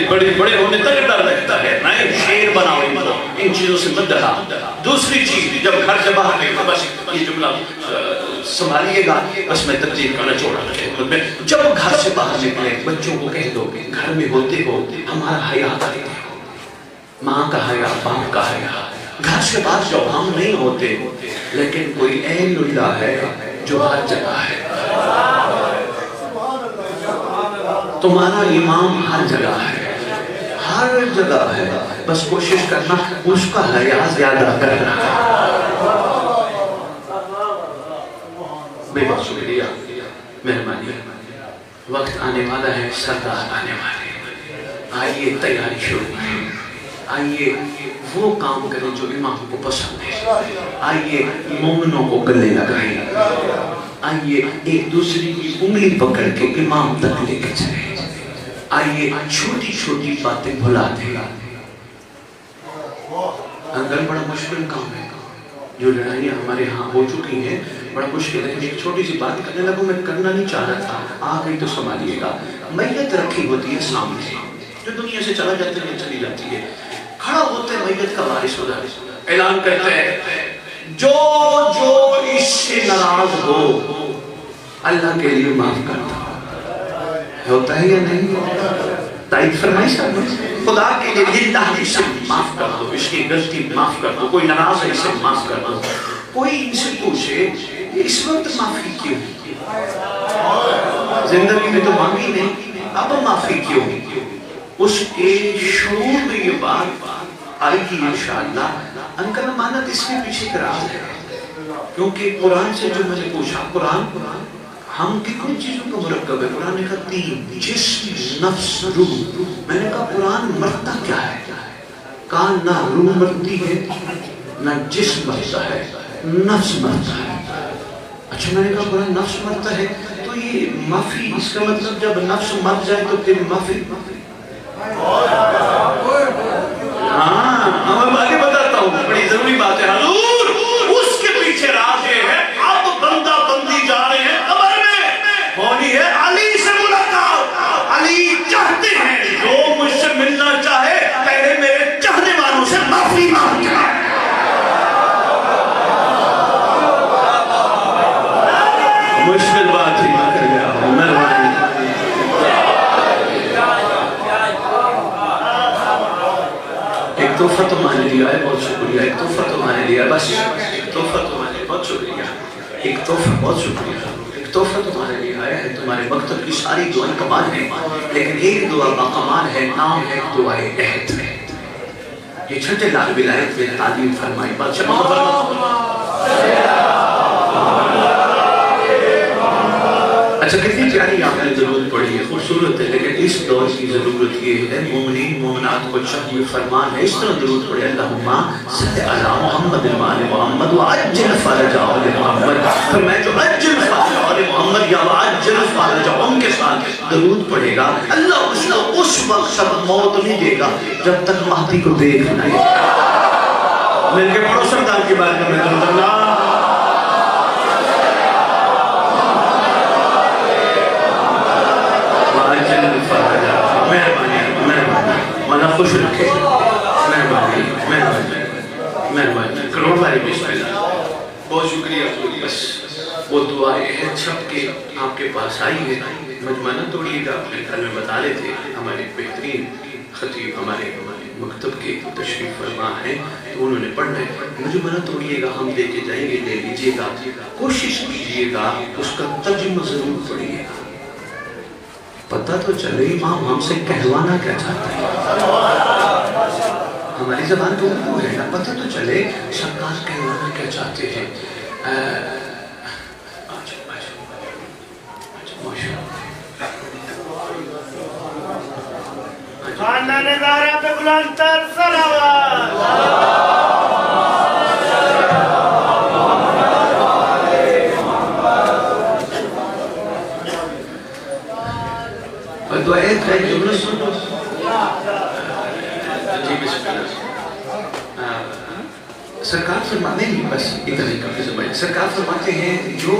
بڑے ہونے تک ڈر لگتا ہے. نہیں شیر بناؤ ان کو, ان چیزوں سے مت ڈرا. دوسری چیز جب گھر سے باہر نکلے, بس یہ جملہ سنبھالیے گا, بس میں ترجیح کرنا چھوڑا رکھے. جب گھر سے باہر نکلے بچوں کو کہہ دو گھر میں ہوتے ہو ہمارا حیا کرتے ہو, ماں کا حیا باپ کا حیا. گھر سے باہر جب ہم نہیں ہوتے لیکن کوئی عین اللہ ہے جو ہر جگہ ہے. تمہارا امام ہر جگہ ہے, ہر جگہ ہے, بس کوشش کرنا اس کا حیا زیادہ کرنا. بے بہت شکریہ, مہربانی. وقت آنے والا ہے, سردار آنے والے ہیں. آئیے تیاری شروع ہے. آئیے وہ کام کریں جو امام کو پسند ہے. آئیے مومنوں کو گلے لگائیں. آئیے ایک دوسری کی انگلی پکڑ کے امام تک لے کے چلیں. آئیے چھوٹی چھوٹی باتیں بھلا دیں. اگر بڑا مشکل کام ہے, جو لڑائیاں ہمارے ہاں ہو چکی ہیں بڑا مشکل ہے. ایک چھوٹی سی بات کرنے لگوں, میں کرنا نہیں چاہ رہا تھا, آ گئی تو سنبھالیے گا. میت رکھی ہوتی ہے سامنے, جو دنیا سے چلا جاتی ہے چلی جاتی ہے. کھڑا ہوتے میت کا وارث ہو جائے, اعلان کرتے ہیں جو اس سے ناراض ہو اللہ کے لیے معاف کرتا. ہوتا ہے یا نہیں؟ تائید فرمائے صاحب, خدا کے لیے للہ اسے معاف کر دو, اس کی غلطی معاف کر دو. کوئی ناراض ہے اسے معاف کر دو. کوئی ان سے پوچھے اس وقت معافی کیوں, زندگی میں تو مانگی نہیں, اب معافی کیوں؟ اس کے شعور میں یہ بات آئے گی انشاءاللہ. انکل امانت اس کے پیچھے راز ہے, کیونکہ قرآن سے جو میں نے پوچھا, قرآن ہم کتنی چیزوں کا مرکب ہے. قرآن نے کہا 3, جسم نفس روح. میں نے کہا قرآن مرتا کیا ہے؟ کہا نہ روح مرتی ہے نہ جسم مرتا ہے, نفس مرتا ہے. اچھا, میں نے کہا قرآن نفس مرتا ہے تو یہ معافی, اس کا مطلب جب نفس مر جائے تو پھر معافی. ہاں میں آگے بتاتا ہوں, بڑی ضروری بات ہے حضور. اس کے پیچھے راز یہ ہے, اب بندہ بندی جا رہے ہیں, قبر میں ہونی ہے علی سے ملاقات. علی چاہتے ہیں جو مجھ سے ملنا چاہے پہلے میرے چاہنے والوں سے معافی مانگے. مشکل بات ہی میں کر گیا ہوں, مہربانی. ایک تحفہ تمہارے لیا ہے, بہت شکریہ. ایک تحفہ تمہارے لیا ہے, بس ایک تحفہ تمہارے, بہت شکریہ. ایک تحفہ, بہت شکریہ. ایک تحفہ تمہارے لیے آیا ہے. تمہارے مکتب کی ساری دعائیں کمال ہیں, لیکن ایک دعا باکمال ہے, نام ہے دعائے عہد. یہ چھٹے لال ولایت میں تعلیم فرمائی. بادشاہ اچھا, کتنی پیاری آپ نے ضرورت پڑی ہے, خوبصورت ہے, لیکن اس دور کی ضرورت یہ ہے, مومنین مومنات کو چاہیے فرمان ہے اس طرح ضرورت پڑے, اللہم صلی علی محمد وآل محمد وعجل فرج آل محمد. پھر میں جو عجل فرج آل محمد یا وعجل فرج ان کے ساتھ درود پڑھے گا, اللہ اس کو اس وقت سب موت نہیں دے گا جب تک مہدی کو دیکھ نہیں. مل کے پڑھو سردار کی بات کرنے درود اللہ. مہربانی خوش رکھے, مہربانی مہربانی مہربانی. کروڑ بھائی بسم اللہ, بہت شکریہ. بس وہ دعا عہد چھپ کے آپ کے پاس آئی ہے, مجمع نہ توڑیے گا. اپنے گھر میں بتا رہے تھے ہمارے بہترین خطیب ہمارے مکتب کے تشریف فرما ہیں, تو انہوں نے پڑھنا ہے. مجمع نہ توڑیے گا, ہم لے کے جائیں گے, لے لیجیے گا. کوشش کیجیے گا اس کا ترجمہ ضرور پڑھیے گا. پتہ تو چلے امام ہم سے کہوانا کیا چاہتا ہے. ہماری زبان تو اردو ہے نا, پتہ تو چلے سرکار کہوانا کیا چاہتے ہیں. خاندان زہرا پہ بلند تر صلوات. دعائیں ہے جملہ سنو. جی بسم اللہ. سرکار فرماتے ہیں بس اتنا ہی کافی سمجھ. سرکار فرماتے ہیں جو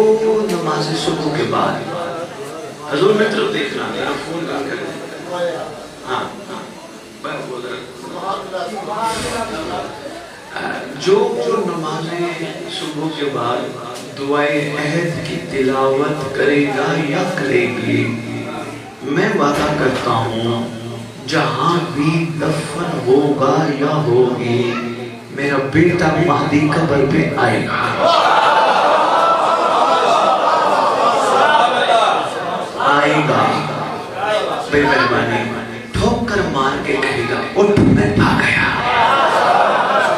نماز صبح کے بعد حضور میں طرف دیکھنا میرا فون کام کر رہے ہیں. ہاں جو نمازیں صبح کے بعد دعائے عہد کی تلاوت کرے گا یا کرے گی، میں وعدہ کرتا ہوں جہاں بھی دفن ہوگا یا ہوگی میرا بیٹا مہدی قبر پہ آئے گا. آئے گا بے مہربانی ٹھوکر مار کے کہے گا اٹھ میں آ گیا.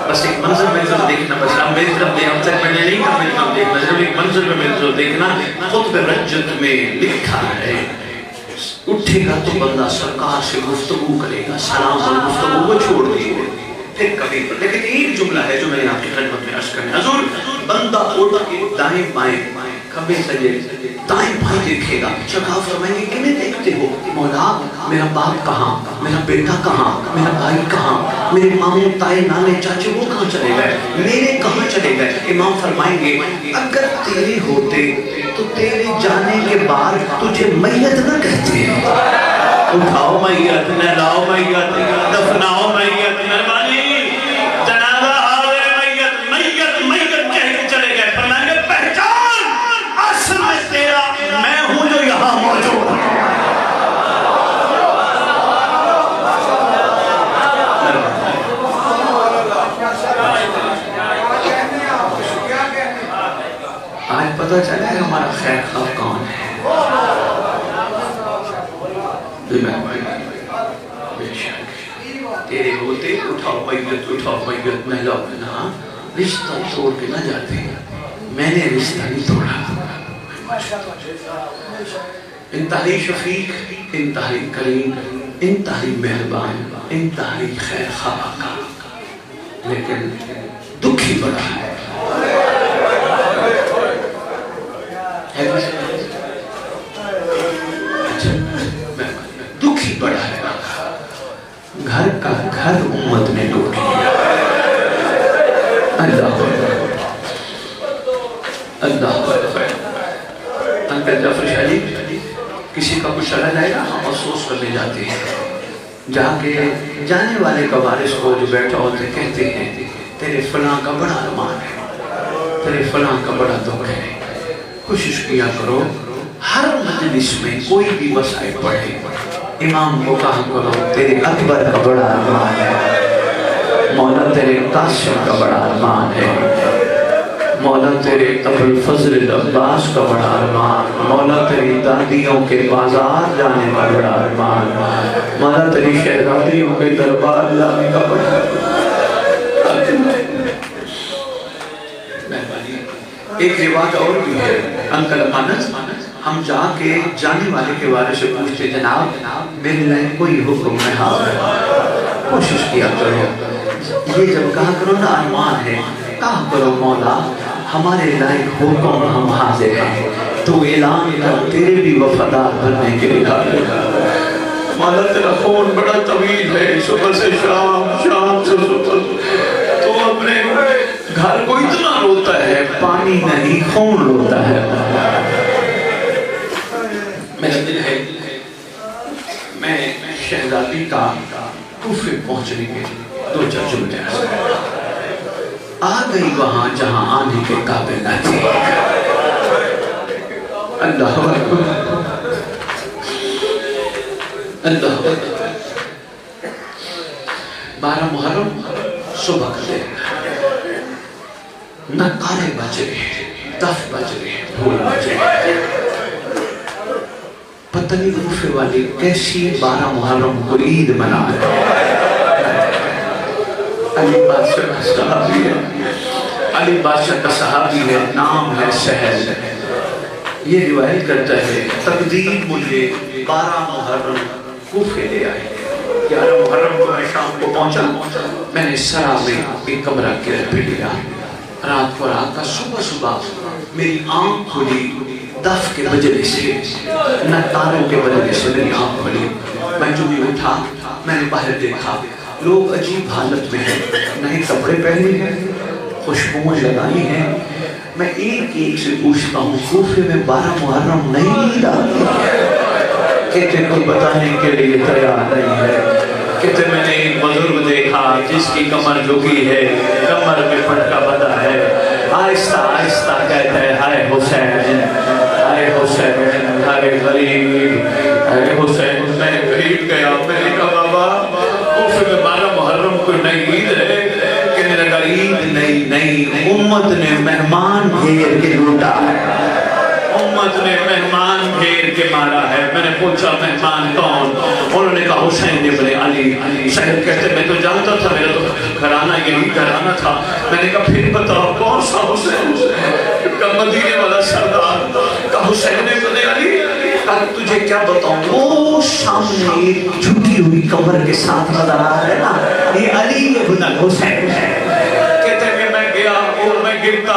بس ایک منظر میں ضرور دیکھنا. بس اب میری طرف اب تک میں نے نہیں کہا میری طرف دیکھنا، ضرور ایک منظر میں میری طرف دیکھنا. خطب رجت میں لکھا ہے اٹھے گا تو بندہ سرکار سے گفتگو کرے گا، سلام اور گفتگو کو چھوڑ دیے پھر کبھی. لیکن ایک جملہ ہے جو میں نے آپ کی خدمت میں عرض کرنا. حضور بندہ اٹھ کے دائیں بائیں کبھی سجے دائیں بائیں دیکھے گا. سرکار فرمائیں گے کیوں دیکھتے ہو؟ مولا میرا باپ کہاں، میرا بیٹا کہاں، میرا بھائی کہاں، میرے ماموں تائے نانے چاچے وہ کہاں چلے گئے، میرے کہاں چلے گئے؟ امام فرمائیں گے اگر تیرے ہوتے تو تیرے جانے کے بعد تجھے میت نہ کہتے ہیں. اٹھاؤ میت، نہلاؤ میت، دفناؤ میت، مہربانی جنازہ آوے میت میت میت کہہ کے چلے گئے. فرمائیں گے پہچان اصل میں تیرا میں ہوں جو یہاں موجود ہوں. آج پتہ چلا ہے ہمارا خیر خواہ کون ہے. بے شک تیرے ہوتے اٹھاؤ میت نہلاؤ بنا. رشتہ توڑ کے نہ جاتے، میں نے رشتہ نہیں توڑا. انتہائی شفیق، انتہائی کریم، انتہائی مہربان، انتہائی خیر خواہ کا، لیکن دکھی بڑا ہے. دکھی بڑا ہے. گھر کا گھر امت نے لوٹ لیا. اللہ اللہ انکل جعفر شاہ جی کسی کا کچھ چلا جائے گا ہم افسوس کرنے جاتے ہیں. جہاں کے جانے والے کا وارث کو جو بیٹھا ہوتے کہتے ہیں تیرے فلاں کا بڑا ارمان ہے، تیرے فلاں کا بڑا دکھ ہے. کوشش کیا کرو ہر مجلس میں کوئی بھی وسائل پڑھے امام کو کہا کرو تیرے اکبر کا بڑا ارمان ہے، مولا تیرے قاسم کا بڑا ارمان ہے، مولا تیرے ابوالفضل عباس کا بڑا ارمان، مولا تیری دادیوں کے بازار جانے کا بڑا ارمان، مولا تیری شہزادیوں کے دربار جانے کا بڑا ارمان. ایک روایت اور بھی ہے انکل امانت ہم جا کے جانے والے کے بارے سے پوچھتے جناب میرے لائن کوئی حکم ہے؟ ہاں کوشش کیا کرو. یہ جب کہا کرو نا ارمان ہے کہا کرو مولا ہمارے لائق حکم ہم حاضر ہیں، تو اعلان کر تیرے بھی وفادار بننے کے لیے. مولا تیرا خون بڑا طویل ہے، صبح سے شام، شام سے صبح، تو اپنے گھر کو اتنا روتا ہے پانی نہیں خون روتا ہے. میرا دل ہے میں شہزادی کا کوفے پہنچنے کے 2-4 جملے آ گئی وہاں جہاں آنے کے قابل نہ تھی. اللہ اکبر اللہ. 12 محرم صبح کا دن، نقارے بج رہے، دف بج رہے، ڈھول بج رہے. پتہ نہیں کوفے والی کیسی 12 محرم کو عید منا رہے. علی بادشاہ کا صحابی ہے، علی بادشاہ کا صحابی ہے، نام ہے سہل. یہ روایت کرتا ہے تقدیر مجھے 12 محرم کوفے لے آئے. 11 محرم کو میں شام کو پہنچا، میں نے سرا میں ایک کمرہ کرایہ پہ لیا. رات کو رات کا صبح میری آنکھ کھلی دف کے بجنے سے، نتاروں کے بجنے سے میری آنکھ کھلی. میں جو بھی اٹھا میں نے باہر دیکھا لوگ عجیب حالت میں ہیں، نہیں کپڑے پہنے ہیں، خوشبوئیں لگائی ہیں. میں ایک ایک سے پوچھتا ہوں کوفے میں 12 محرم نہیں عید آتی ہے؟ کہتے کوئی بتانے کے لیے تیار نہیں ہے. کہتے میں نے ایک بزرگ دیکھا جس کی کمر جھکی ہے, کمر میں پھٹکا بندھا ہے, آہستہ آہستہ کہتا ہے ہائے حسین, ہائے حسین, ہائے غریب, ہائے حسین. میں غریب گیا, میں نے کہا بابا کوفے میں 12 محرم کوئی نئی عید ہے؟ کہنے لگا عید نہیں, امت نے مہمان گھیر کے لوٹا ہے, امت نے مہمان گھیر کے مارا ہے. میں نے پوچھا مہمان کون؟ انہوں نے کہا حسین ابن علی. شہر کہتے میں تو جانتا تھا, میرا تو گھرانہ یہی گھرانہ تھا. میں نے کہا پھر بتاؤ کون سا حسین؟ کہا مدینے والا سردار. کہا حسین ابن علی. کہا تجھے کیا بتاؤں, وہ سامنے ایک جھکی ہوئی کمر کے ساتھ نظر آ رہا ہے نا, یہ علی ابن حسین ہے. اور میں گرتا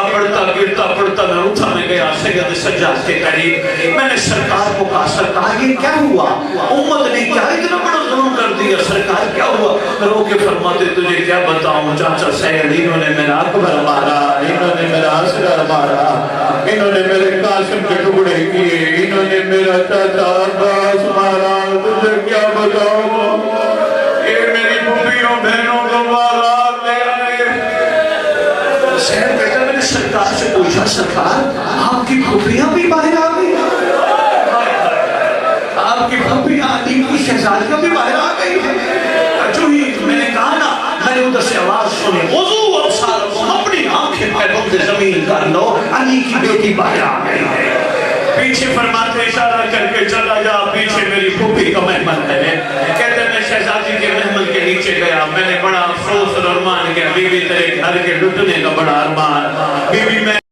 پڑتا میں اٹھا, میں گیا سید سجاد کے قریب. میں نے سرکار کو کہا سرکار یہ کیا ہوا, امت نے کیا اتنا بڑا ظلم کر دیا, سرکار کیا ہوا؟ رو کے فرماتے تجھے کیا بتاؤں چاچا سید, انہوں نے میرا اکبر مارا, انہوں نے میرا اصغر مارا, انہوں نے میرے قاسم کے ٹکڑے کیے, انہوں نے میرا چاچا عباس مارا. تجھے کیا بتاؤں, یہ میری پھوپھیوں بہنوں کو مارا. شہر بیٹا میں نے سرکار سے پوچھا سرکار آپ کی پھوپھیاں بھی باہر آ گئی, آپ کی پھوپھیاں علی کی شہزادیاں بھی باہر آ گئی ہیں؟ جو ہی میں نے کہا نا, میں نے ادھر سے آواز سنی وضو ابصارکم, اپنی آنکھیں پیروں سے زمین کر لو, علی کی بیٹی باہر آ گئی ہے. پیچھے فرماتے اشارہ کر کے چلا جا, پیچھے میری پھوپھی کا مہمان ہے. کہتے میں شہزادی کے محمل کے نیچے گیا, میں نے بڑا افسوس اور ارمان کیا, بی بی تیرے گھر کے لٹنے کا بڑا ارمان, بی بی میں